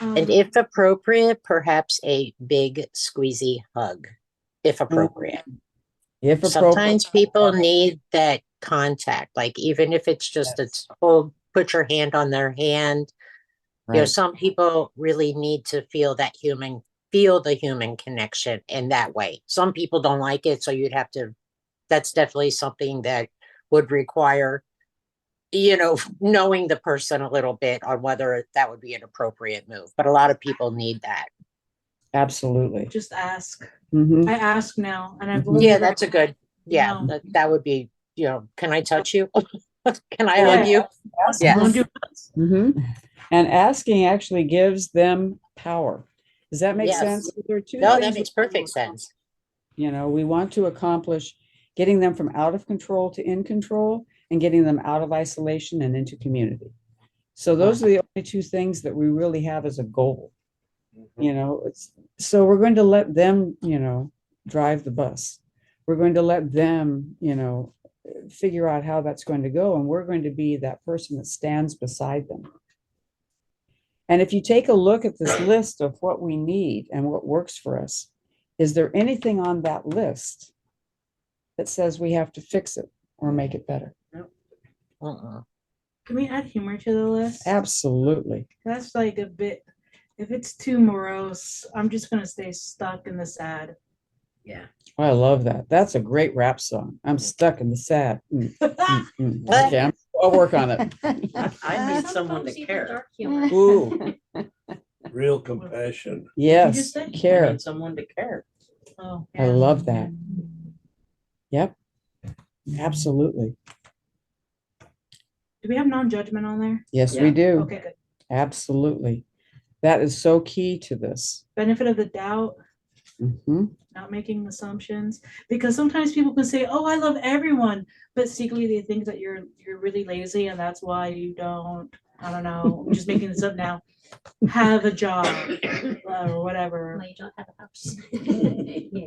And if appropriate, perhaps a big squeezy hug, if appropriate. If appropriate. Sometimes people need that contact, like even if it's just put your hand on their hand. Right. Some people really need to feel the human connection in that way. Some people don't like it, so that's definitely something that would require, knowing the person a little bit on whether that would be an appropriate move. But a lot of people need that. Absolutely. Just ask. Mhm. I ask now, and I've Yeah, that's a good. Yeah, No. that would be. Can I touch you? Can I hug you? Yeah. Yes. And asking actually gives them power. Does that make Yes. sense? There are two No, that things makes perfect sense. we want to accomplish getting them from out of control to in control, and getting them out of isolation and into community. So those are the only two things that we really have as a goal. So we're going to let them, drive the bus. We're going to let them, figure out how that's going to go. And we're going to be that person that stands beside them. And if you take a look at this list of what we need and what works for us, is there anything on that list that says we have to fix it or make it better? Uh-uh. Can we add humor to the list? Absolutely. That's like a bit, if it's too morose, I'm just gonna stay stuck in the sad. Yeah. I love that. That's a great rap song. I'm stuck in the sad. Okay, I'll work on it. I need Some someone folks to even care. dark humor. Ooh, Real compassion. yes, say? I care. need someone to care. Oh, I yeah. love that. Yep, absolutely. Do we have non-judgment on there? Yes, we Yeah. do. Okay, good. Absolutely. That is so key to this. Benefit of the doubt, Mhm. not making assumptions, because sometimes people can say, "Oh, I love everyone," but secretly they think that you're really lazy, and that's why you don't. I don't know. I'm just making this up now. Have a job or whatever, Why you don't have a house. Yeah.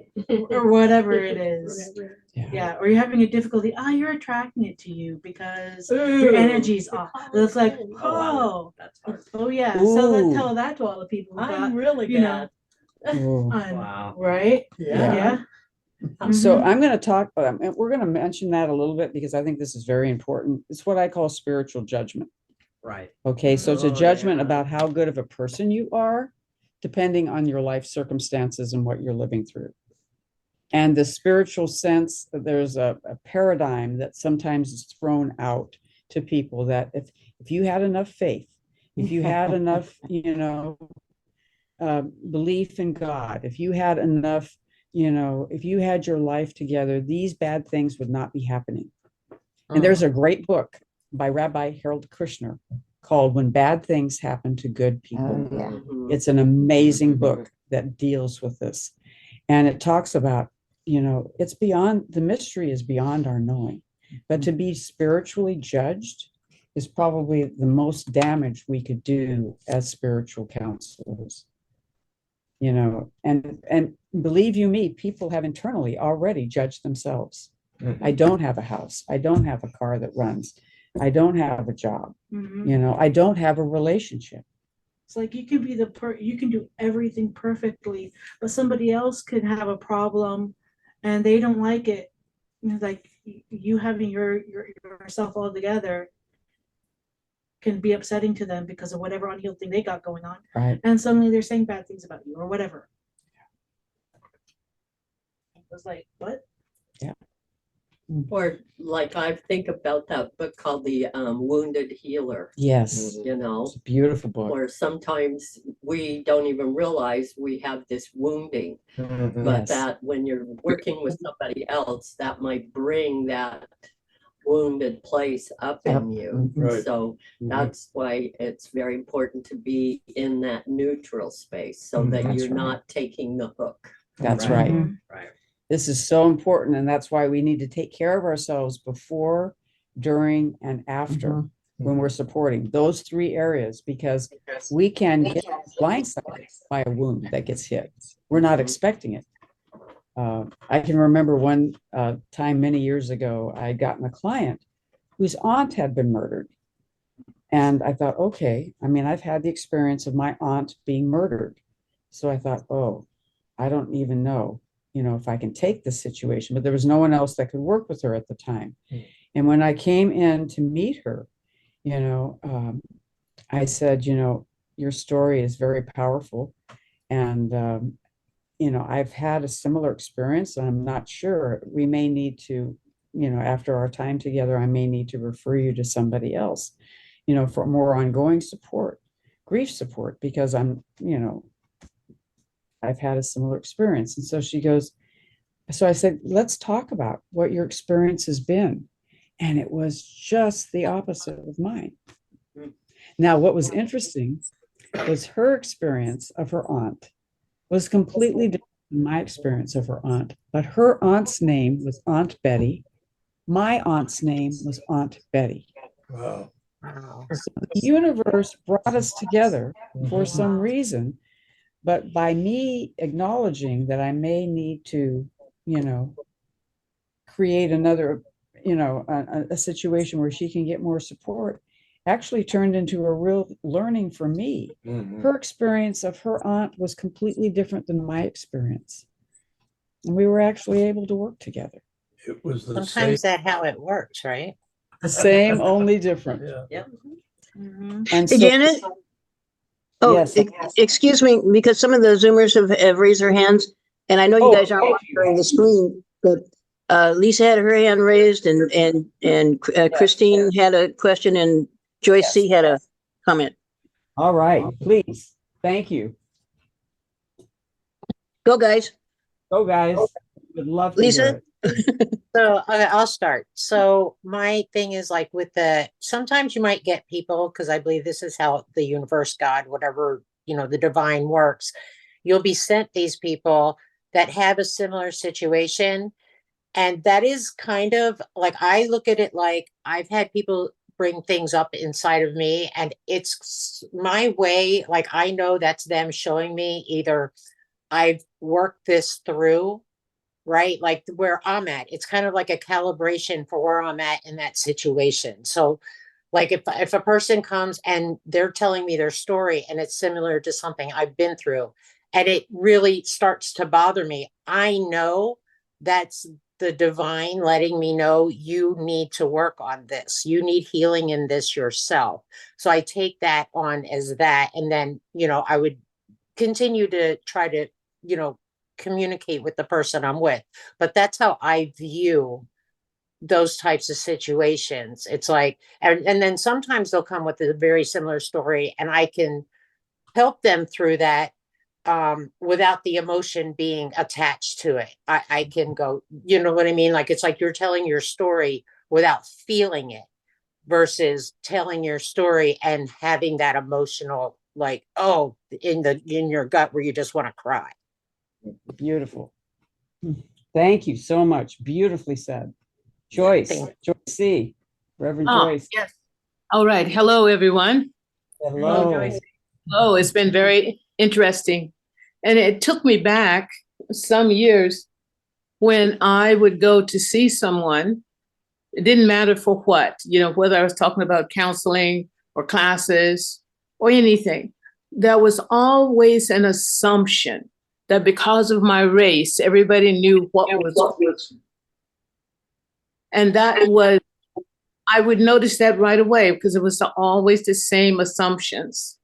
or whatever it is. Whatever. Yeah. Or you're having a difficulty. You're attracting it to you because your energy's off. It's like, oh, That's hard. oh yeah. Ooh. Tell that to all the people. I'm really you know, bad. Ooh. Wow. Right? Yeah. Yeah. So Mhm. I'm going to talk, and we're going to mention that a little bit because I think this is very important. It's what I call spiritual judgment. Right. Okay, so it's a Oh, judgment yeah. about how good of a person you are, depending on your life circumstances and what you're living through. And the spiritual sense, there's a paradigm that sometimes is thrown out to people that if you had enough faith, if you had enough, belief in God, if you had enough, if you had your life together, these bad things would not be happening. And there's a great book by Rabbi Harold Kushner called When Bad Things Happen to Good People. Oh, yeah. Mhm. It's an amazing book that deals with this. And it talks about, it's beyond, the mystery is beyond our knowing. But to be spiritually judged is probably the most damage we could do as spiritual counselors. And believe you me, people have internally already judged themselves. I don't have a house. I don't have a car that runs. I don't have a job. Mhm. I don't have a relationship. It's like you can be you can do everything perfectly, but somebody else could have a problem and they don't like it. Like you having yourself all together can be upsetting to them because of whatever unhealed thing they got going on. Right. And suddenly they're saying bad things about you or whatever. It was like, what? Yeah. Or like I think about that book called The Wounded Healer, Yes. you know, It's a beautiful book. or sometimes we don't even realize we have this wounding, but Yes. that when you're working with somebody else, that might bring that wounded place up in you. Right. So that's why it's very important to be in that neutral space so that That's you're right. not taking the hook. That's right. Right. This is so important. And that's why we need to take care of ourselves before, during, and after when we're supporting those three areas, because we can get blindsided by a wound that gets hit. We're not expecting it. I can remember one time many years ago, I had gotten a client whose aunt had been murdered. And I thought, okay, I've had the experience of my aunt being murdered. So I thought, oh, I don't even know, if I can take this situation, but there was no one else that could work with her at the time. And when I came in to meet her, I said, your story is very powerful. And, I've had a similar experience and I'm not sure. We may need to, after our time together, I may need to refer you to somebody else, for more ongoing support, grief support, because I've had a similar experience. And so she goes, so I said, let's talk about what your experience has been. And it was just the opposite of mine. Now, what was interesting was her experience of her aunt was completely different than my experience of her aunt. But her aunt's name was Aunt Betty. My aunt's name was Aunt Betty. Wow. So the universe brought us together for some reason, but by me acknowledging that I may need to, create another, a situation where she can get more support, actually turned into a real learning for me. Her experience of her aunt was completely different than my experience. And we were actually able to work together. It was the same. Sometimes that's how it works, right? The same, only different. Yeah. Mhm. And Hey, so, Janet? Oh, Yes. excuse me, because some of the Zoomers have raised their hands, and I know you Oh, guys aren't monitoring the screen, but Lisa had her hand raised, and Christine had a question, and Joyce C. had a comment. all right, please. Thank you. Go, guys. Go, guys. Would love to Lisa? hear it. So I'll start. So my thing is like with sometimes you might get people, because I believe this is how the universe, God, whatever, the divine works. You'll be sent these people that have a similar situation. And that is kind of like, I look at it like I've had people bring things up inside of me, and it's my way. Like, I know that's them showing me either I've worked this through, right? Like where I'm at, it's kind of like a calibration for where I'm at in that situation. So like if a person comes and they're telling me their story and it's similar to something I've been through and it really starts to bother me, I know that's the divine letting me know you need to work on this. You need healing in this yourself. So I take that on as that. And then, I would continue to try to, communicate with the person I'm with. But that's how I view those types of situations. It's like, and then sometimes they'll come with a very similar story and I can help them through that without the emotion being attached to it. I can go, you know what I mean? Like, it's like you're telling your story without feeling it versus telling your story and having that emotional, like, oh, in your gut where you just want to cry. Beautiful. Thank you so much. Beautifully said. Joyce, Thank Joyce C. Reverend Oh, Joyce. yes. All right. Hello, everyone. Hello. Joyce. Oh, it's been very interesting. And it took me back some years when I would go to see someone. It didn't matter for what, whether I was talking about counseling or classes or anything. There was always an assumption that because of my race, everybody knew what was. And that was, I would notice that right away because it was always the same assumptions.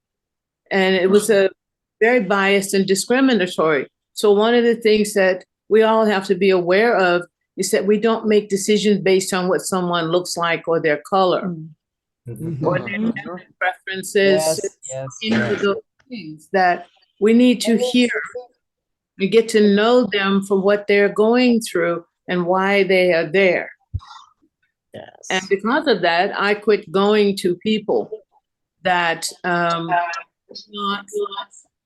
And it was a very biased and discriminatory. So one of the things that we all have to be aware of is that we don't make decisions based on what someone looks like or their color or their preferences, Yes. any of those things that we need to hear and get to know them for what they're going through and why they are there. Yes. And because of that, I quit going to people that not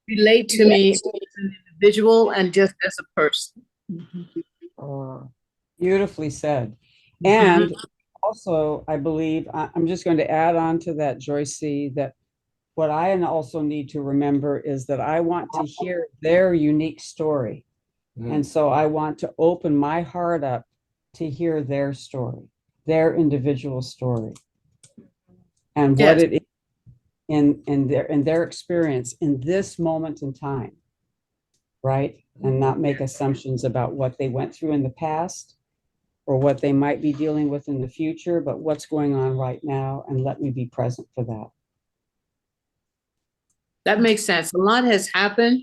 relate to me as an individual and just as a person. Oh. Beautifully said. And also, I believe, I'm just going to add on to that, Joyce C., that what I also need to remember is that I want to hear their unique story. And so I want to open my heart up to hear their story, their individual story, and what Yes. it is in their experience in this moment in time, right? And not make assumptions about what they went through in the past or what they might be dealing with in the future, but what's going on right now, and let me be present for that. That makes sense. A lot has happened.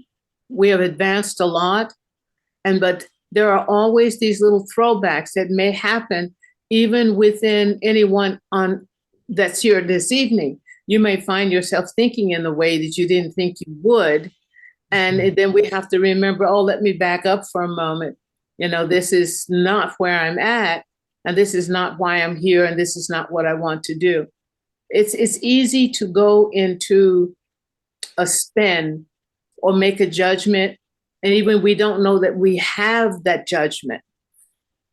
We have advanced a lot. But there are always these little throwbacks that may happen even within anyone that's here this evening. You may find yourself thinking in the way that you didn't think you would. And then we have to remember, oh, let me back up for a moment. This is not where I'm at, and this is not why I'm here, and this is not what I want to do. It's easy to go into a spin or make a judgment, and even we don't know that we have that judgment.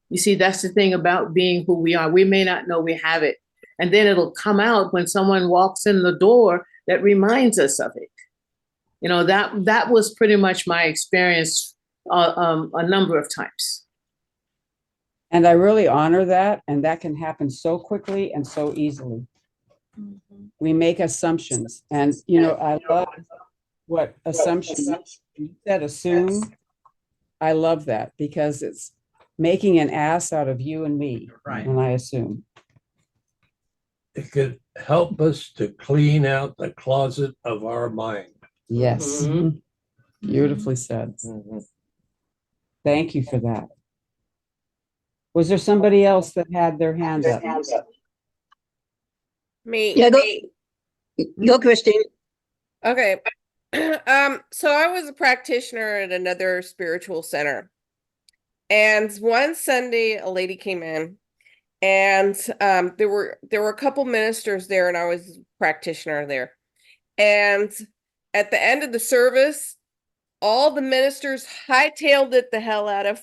You see, that's the thing about being who we are. We may not know we have it, and then it'll come out when someone walks in the door that reminds us of it. That was pretty much my experience a number of times. And I really honor that, and that can happen so quickly and so easily. We make assumptions, and I love what assumptions you said. Assume. I love that because it's making an ass out of you and me when I assume. It could help us to clean out the closet of our mind. Yes. Mhm. Beautifully said. Thank you for that. Was there somebody else that had their hand up? Me. Yeah, go, Christine. Okay. So I was a practitioner at another spiritual center. And one Sunday a lady came in and there were a couple ministers there and I was a practitioner there. And at the end of the service, all the ministers hightailed it the hell out of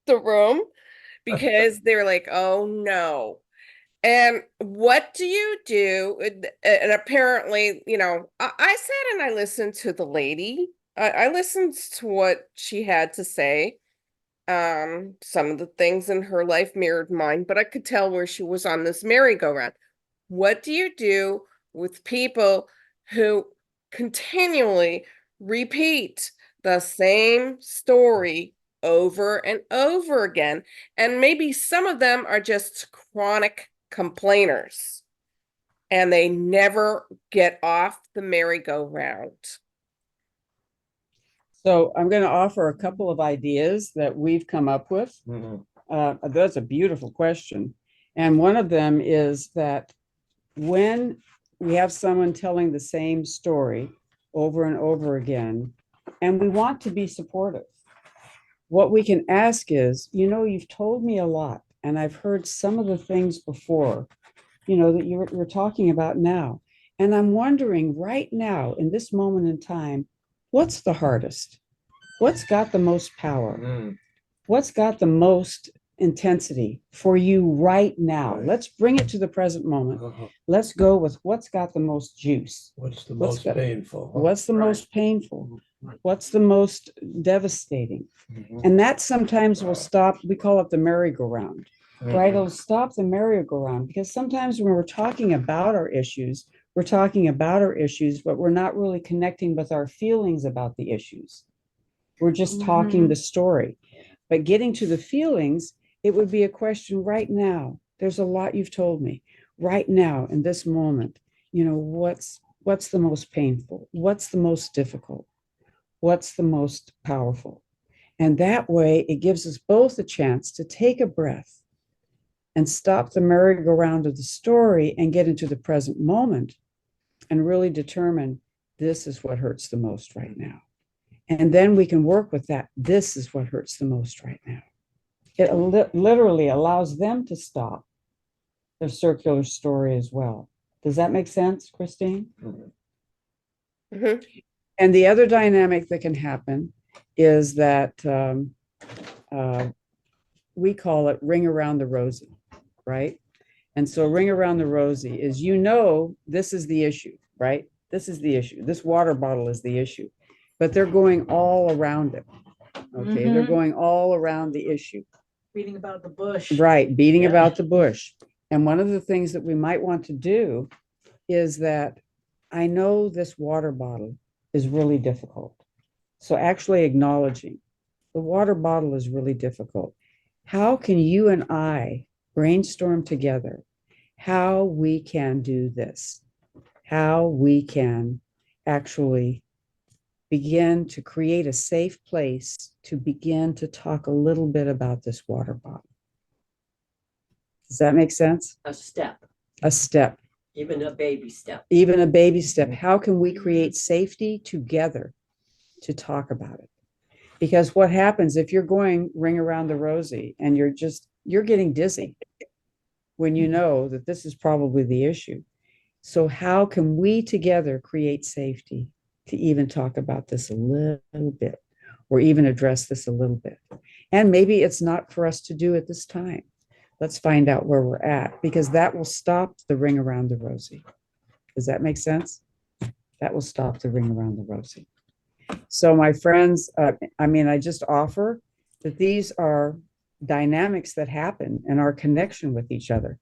the room because they were like, "Oh no." And what do you do? And apparently, I sat and I listened to the lady. I listened to what she had to say. Some of the things in her life mirrored mine, but I could tell where she was on this merry-go-round. What do you do with people who continually repeat the same story over and over again? And maybe some of them are just chronic complainers and they never get off the merry-go-round. So I'm going to offer a couple of ideas that we've come up with. That's a beautiful question. And one of them is that when we have someone telling the same story over and over again, and we want to be supportive, what we can ask is, you've told me a lot, and I've heard some of the things before, that you're talking about now. And I'm wondering right now, in this moment in time, what's the hardest? What's got the most power? What's got the most intensity for you right now? Let's bring it to the present moment. Let's go with what's got the most juice. What's the most painful? What's the most painful? What's the most devastating? And that sometimes will stop, we call it the merry-go-round, right? It'll stop the merry-go-round because sometimes when we're talking about our issues, but we're not really connecting with our feelings about the issues. We're just talking the story. But getting to the feelings, it would be a question right now. There's a lot you've told me. Right now, in this moment, what's the most painful? What's the most difficult? What's the most powerful? And that way, it gives us both a chance to take a breath and stop the merry-go-round of the story and get into the present moment and really determine this is what hurts the most right now. And then we can work with that. This is what hurts the most right now. It literally allows them to stop their circular story as well. Does that make sense, Christine? Mhm. And the other dynamic that can happen is that we call it ring around the rosy, right? And so ring around the rosy is, this is the issue, right? This is the issue. This water bottle is the issue, but they're going all around it. Okay, they're going all around the issue. Beating about the bush. Right, beating about the bush. And one of the things that we might want to do is that I know this water bottle is really difficult. So actually acknowledging the water bottle is really difficult. How can you and I brainstorm together how we can do this? How we can actually begin to create a safe place to begin to talk a little bit about this water bottle. Does that make sense? A step, A step, even a baby step. even a baby step. How can we create safety together to talk about it? Because what happens if you're going ring around the rosy and you're getting dizzy when you know that this is probably the issue. So how can we together create safety to even talk about this a little bit or even address this a little bit? And maybe it's not for us to do at this time. Let's find out where we're at, because that will stop the ring around the rosy. Does that make sense? That will stop the ring around the rosy. So my friends, I just offer that these are dynamics that happen in our connection with each other.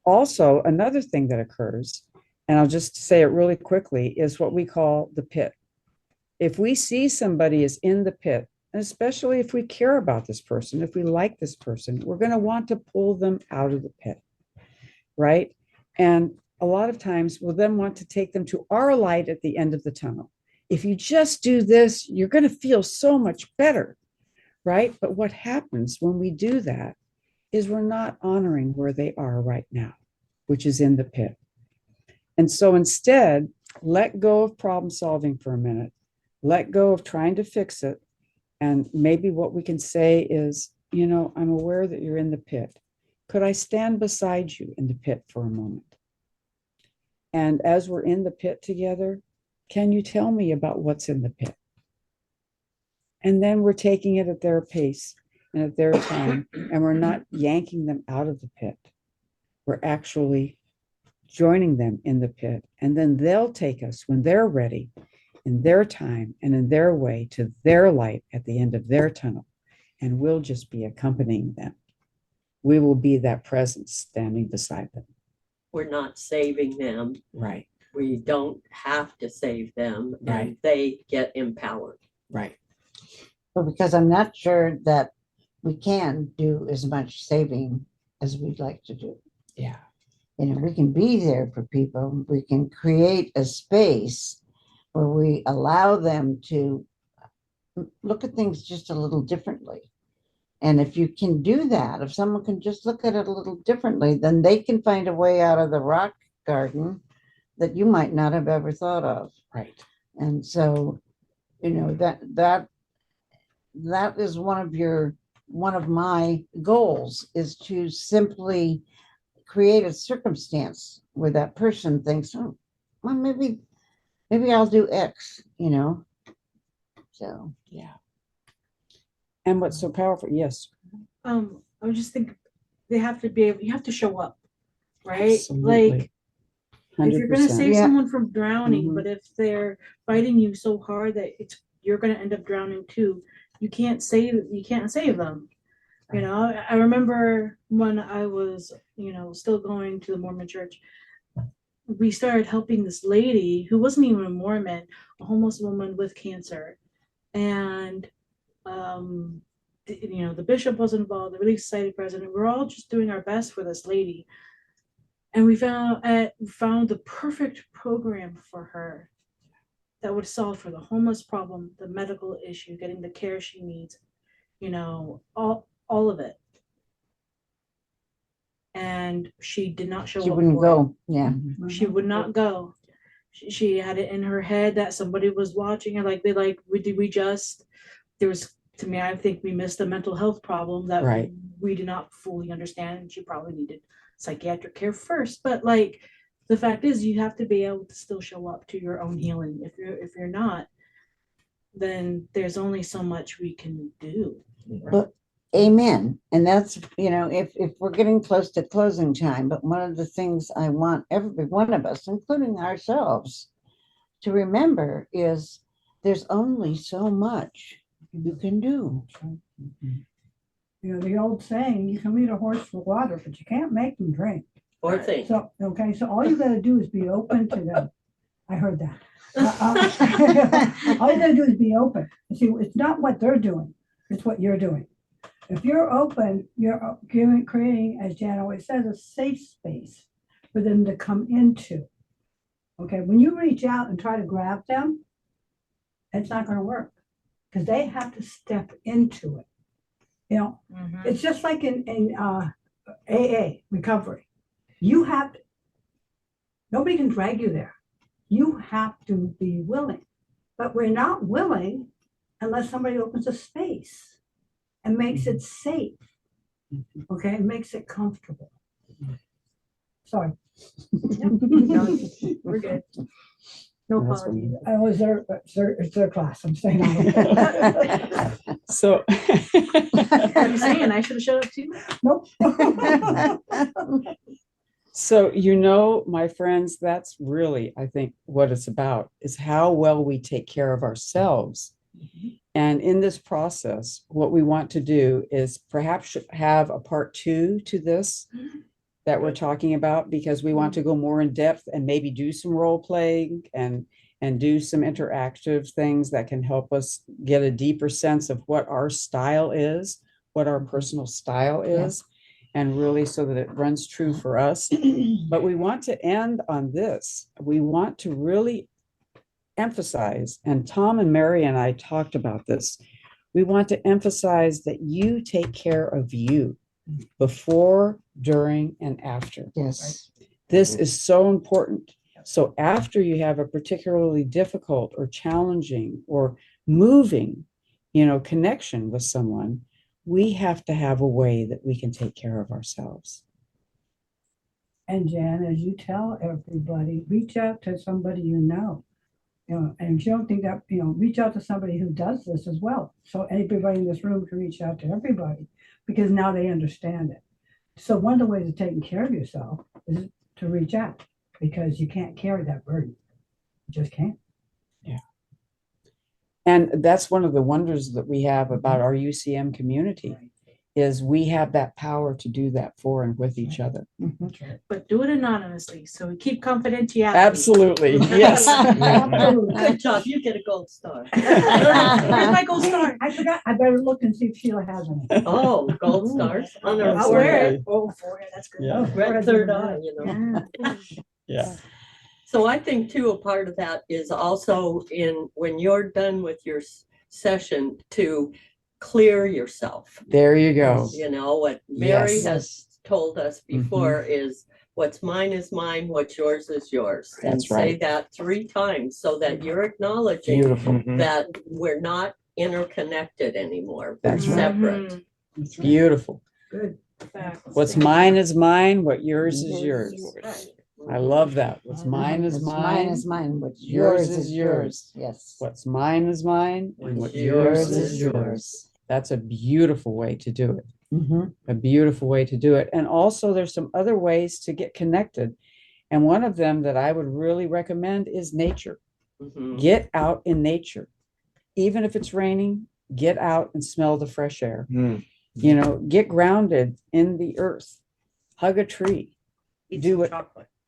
Also, another thing that occurs, and I'll just say it really quickly, is what we call the pit. If we see somebody is in the pit, and especially if we care about this person, if we like this person, we're going to want to pull them out of the pit, right? And a lot of times we'll then want to take them to our light at the end of the tunnel. If you just do this, you're going to feel so much better, right? But what happens when we do that is we're not honoring where they are right now, which is in the pit. And so instead, let go of problem solving for a minute, let go of trying to fix it. And maybe what we can say is, you know, I'm aware that you're in the pit. Could I stand beside you in the pit for a moment? And as we're in the pit together, can you tell me about what's in the pit? And then we're taking it at their pace and at their time, and we're not yanking them out of the pit. We're actually joining them in the pit, and then they'll take us when they're ready, in their time and in their way, to their light at the end of their tunnel, and we'll just be accompanying them. We will be that presence standing beside them. We're not saving them. Right, We don't have to save them, Right. and they get empowered. right. Well, because I'm not sure that we can do as much saving as we'd like to do. Yeah. You know, we can be there for people. We can create a space where we allow them to look at things just a little differently. And if you can do that, if someone can just look at it a little differently, then they can find a way out of the rock garden that you might not have ever thought of. Right. And so, you know, that is one of my goals, is to simply create a circumstance where that person thinks, oh, well, maybe I'll do X, you know. So Yeah. And what's so powerful? Yes. I was just thinking, they have to be able, you have to show up, right? Absolutely. Like, if you're gonna 100%. save Yeah. someone from drowning, Mhm. but if they're fighting you so hard that you're gonna end up drowning too, you can't save them. You know, I remember when I was, you know, still going to the Mormon church, we started helping this lady who wasn't even a Mormon, a homeless woman with cancer. And you know, the bishop was involved, the Relief Society president. We're all just doing our best for this lady. And we found the perfect program for her that would solve for the homeless problem, the medical issue, getting the care she needs, you know, all of it. And she did not show she up wouldn't for it. go. Yeah. She would not go. She had it in her head that somebody was watching her. Like, there was, to me, I think we missed a mental health problem that Right. we did not fully understand. And she probably needed psychiatric care first. But like, the fact is, you have to be able to still show up to your own healing. If you're not, then there's only so much we can do. But amen. And that's, you know, if we're getting close to closing time, but one of the things I want every one of us, including ourselves, to remember is there's only so much you can do. You know, the old saying, you can lead a horse for water, but you can't make them drink. Or think. So, okay, so all you gotta do is be open to them. I heard that. All you gotta do is be open. You see, it's not what they're doing, it's what you're doing. If you're open, you're creating, as Jan always says, a safe space for them to come into. Okay, when you reach out and try to grab them, it's not gonna work, because they have to step into it. You know, it's just like in AA, recovery. You have to, nobody can drag you there. You have to be willing. But we're not willing unless somebody opens a space and makes it safe. Okay, and makes it comfortable. Sorry. We're good. No That's what apologies. I was it's their class. I'm staying on it. So. I'm saying I should have showed up too. Nope. So, you know, my friends, that's really, I think, what it's about, is how well we take care of ourselves. And in this process, what we want to do is perhaps have a part 2 to this that we're talking about, because we want to go more in depth and maybe do some role playing and do some interactive things that can help us get a deeper sense of what our style is, what our personal style is. and really so that it runs true for us. But we want to end on this. We want to really emphasize, and Tom and Mary and I talked about this. We want to emphasize that you take care of you before, during, and after. Yes. This is so important. So after you have a particularly difficult or challenging or moving, connection with someone, we have to have a way that we can take care of ourselves. And Jan, as you tell everybody, reach out to somebody and if you don't think that, reach out to somebody who does this as well. So everybody in this room can reach out to everybody because now they understand it. So one of the ways of taking care of yourself is to reach out because you can't carry that burden. You just can't. Yeah. And that's one of the wonders that we have about our UCM community is we have that power to do that for and with each other. But do it anonymously, so we keep confidentiality. Absolutely, yes. Good job, you get a gold star. Where's my gold star? I forgot. I better look and see if Sheila has any. Oh, gold stars on her I'll wear forehead. it. Oh, forehead, that's good. Yeah. Red third eye, Yeah. So I think too, a part of that is also when you're done with your session to clear yourself. There you go. What Mary Yes. has told us before is what's mine is mine, what's yours is yours. And That's say right. that 3 times so that you're acknowledging Beautiful. that we're not interconnected anymore. We're That's right. separate. Beautiful. Good. What's mine is mine, what yours is Yours yours. Right. I love that. What's mine is What's mine. mine is mine. What's yours yours is is yours. yours. Yes. What's mine is mine, and What's what yours yours is is yours. That's a beautiful way to do it. Mhm. A beautiful way to do it. And also there's some other ways to get connected. And one of them that I would really recommend is nature. Mhm. Get out in nature. Even if it's raining, get out and smell the fresh air. Get grounded in the earth. Hug a tree. Do it.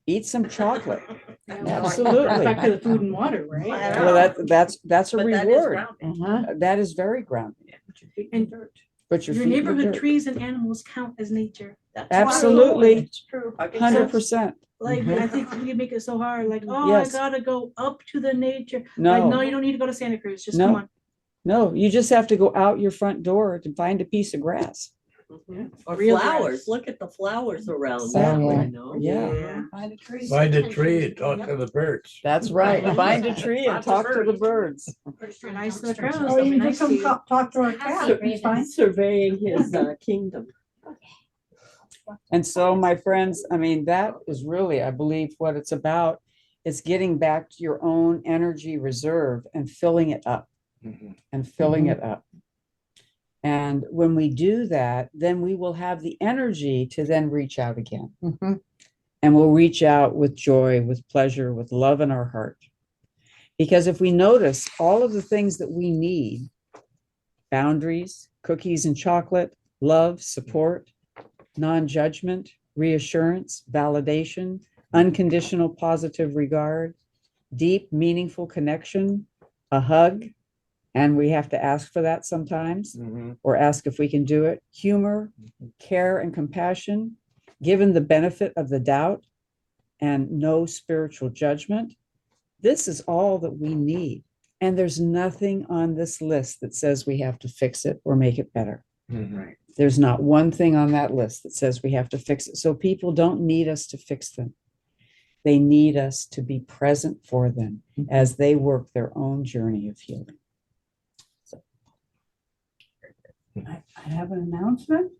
Eat some chocolate. Absolutely. Back to the food and water, right? Well, that's a But that is reward. grounding. Uh-huh. That is very grounding. And But your your feet in the neighborhood dirt. trees and animals count as nature. Absolutely. It's true. 100%. Like, I think we make it so hard, like, oh, Yes. I gotta go up to the nature. Like, No. no, you don't need to go to Santa Cruz, just No. come on. No, you just have to go out your front door to find a piece of grass. Mhm. Or Real flowers. grass. Look at the flowers around. Exactly. Yeah. Find a tree. Find a tree and talk to the birds. That's right. Find a tree and Lots of talk to the birds. birds. You're nice to the crows. Or they'll be you can nice just to you. come talk to our cat. It's fine. Surveying his kingdom. And so, my friends, I mean, that is really, I believe, what it's about. It's getting back to your own energy reserve and filling it up and filling it up. And when we do that, then we will have the energy to then reach out again. Mhm. And we'll reach out with joy, with pleasure, with love in our heart. Because if we notice all of the things that we need, boundaries, cookies and chocolate, love, support, non-judgment, reassurance, validation, unconditional positive regard, deep, meaningful connection, a hug, and we have to ask for that sometimes, or ask if we can do it, humor, care and compassion, given the benefit of the doubt, and no spiritual judgment. This is all that we need. And there's nothing on this list that says we have to fix it or make it better. There's not one thing on that list that says we have to fix it. So people don't need us to fix them. They need us to be present for them as they work their own journey of healing. I have an announcement.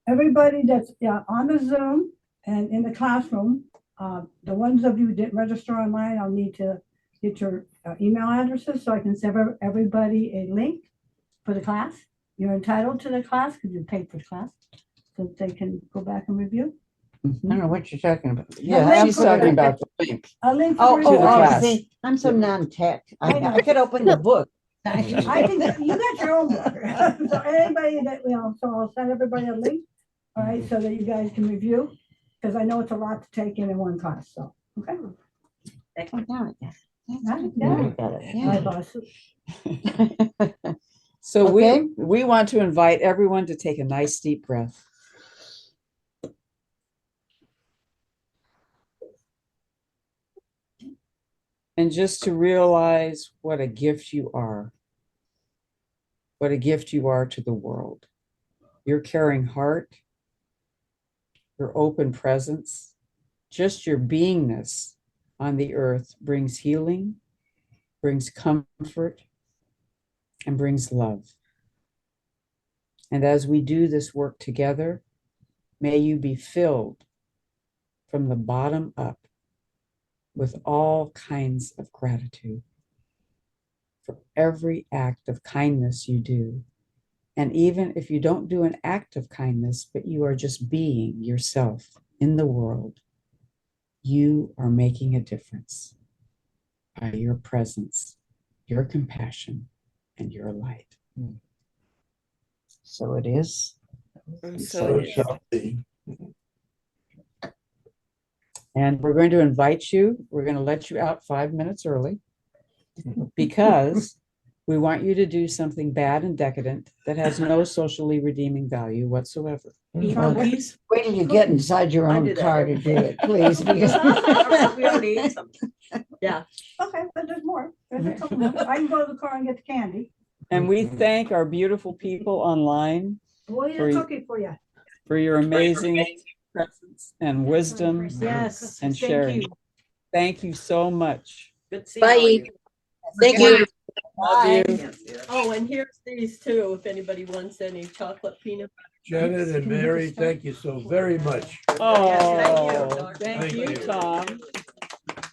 Everybody that's on the Zoom and in the classroom, the ones of you who didn't register online, I'll need to get your email addresses so I can send everybody a link for the class. You're entitled to the class because you paid for the class, so that they can go back and review. I don't know what you're talking about. link She's for talking the- about the link. A link Oh, for To the class. see, I'm so non-tech. I could open the book. I think you got your own book. So anybody that, so I'll send everybody a link, all right, so that you guys can review, because I know it's a lot to take in one class, so, okay. Oh, now I got it. Yeah. I got it, Bye, yeah. boss. So Okay. we want to invite everyone to take a nice deep breath. And just to realize what a gift you are. What a gift you are to the world. Your caring heart, your open presence, just your beingness on the earth brings healing, brings comfort, and brings love. And as we do this work together, may you be filled from the bottom up with all kinds of gratitude for every act of kindness you do. And even if you don't do an act of kindness, but you are just being yourself in the world, you are making a difference by your presence, your compassion, and your light. So it is. And So so it shall be. And we're going to invite you, we're going to let you out 5 minutes early because we want you to do something bad and decadent that has no socially redeeming value whatsoever. Eat Well, cookies. Wait till you get inside your I own do that car to every do day. it, please, because. We already ate some. Yeah. Okay, but there's more. There's a couple more. I can go to the car and get the candy. And we thank our beautiful people online We'll eat For a you- cookie for you. for your amazing presence and wisdom Yes, and thank sharing. you. Thank you so much. Good seeing all Bye. you. Thank you. Love you. Oh, and here's these too, if anybody wants any chocolate peanut. Janet and Mary, thank you so very much. Oh, Thank thank you. you, Tom.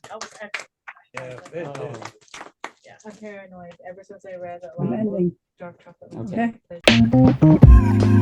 That was excellent. Yeah, it Oh. is. I'm paranoid ever since I read that I'm ending. dark chocolate. Okay. Okay.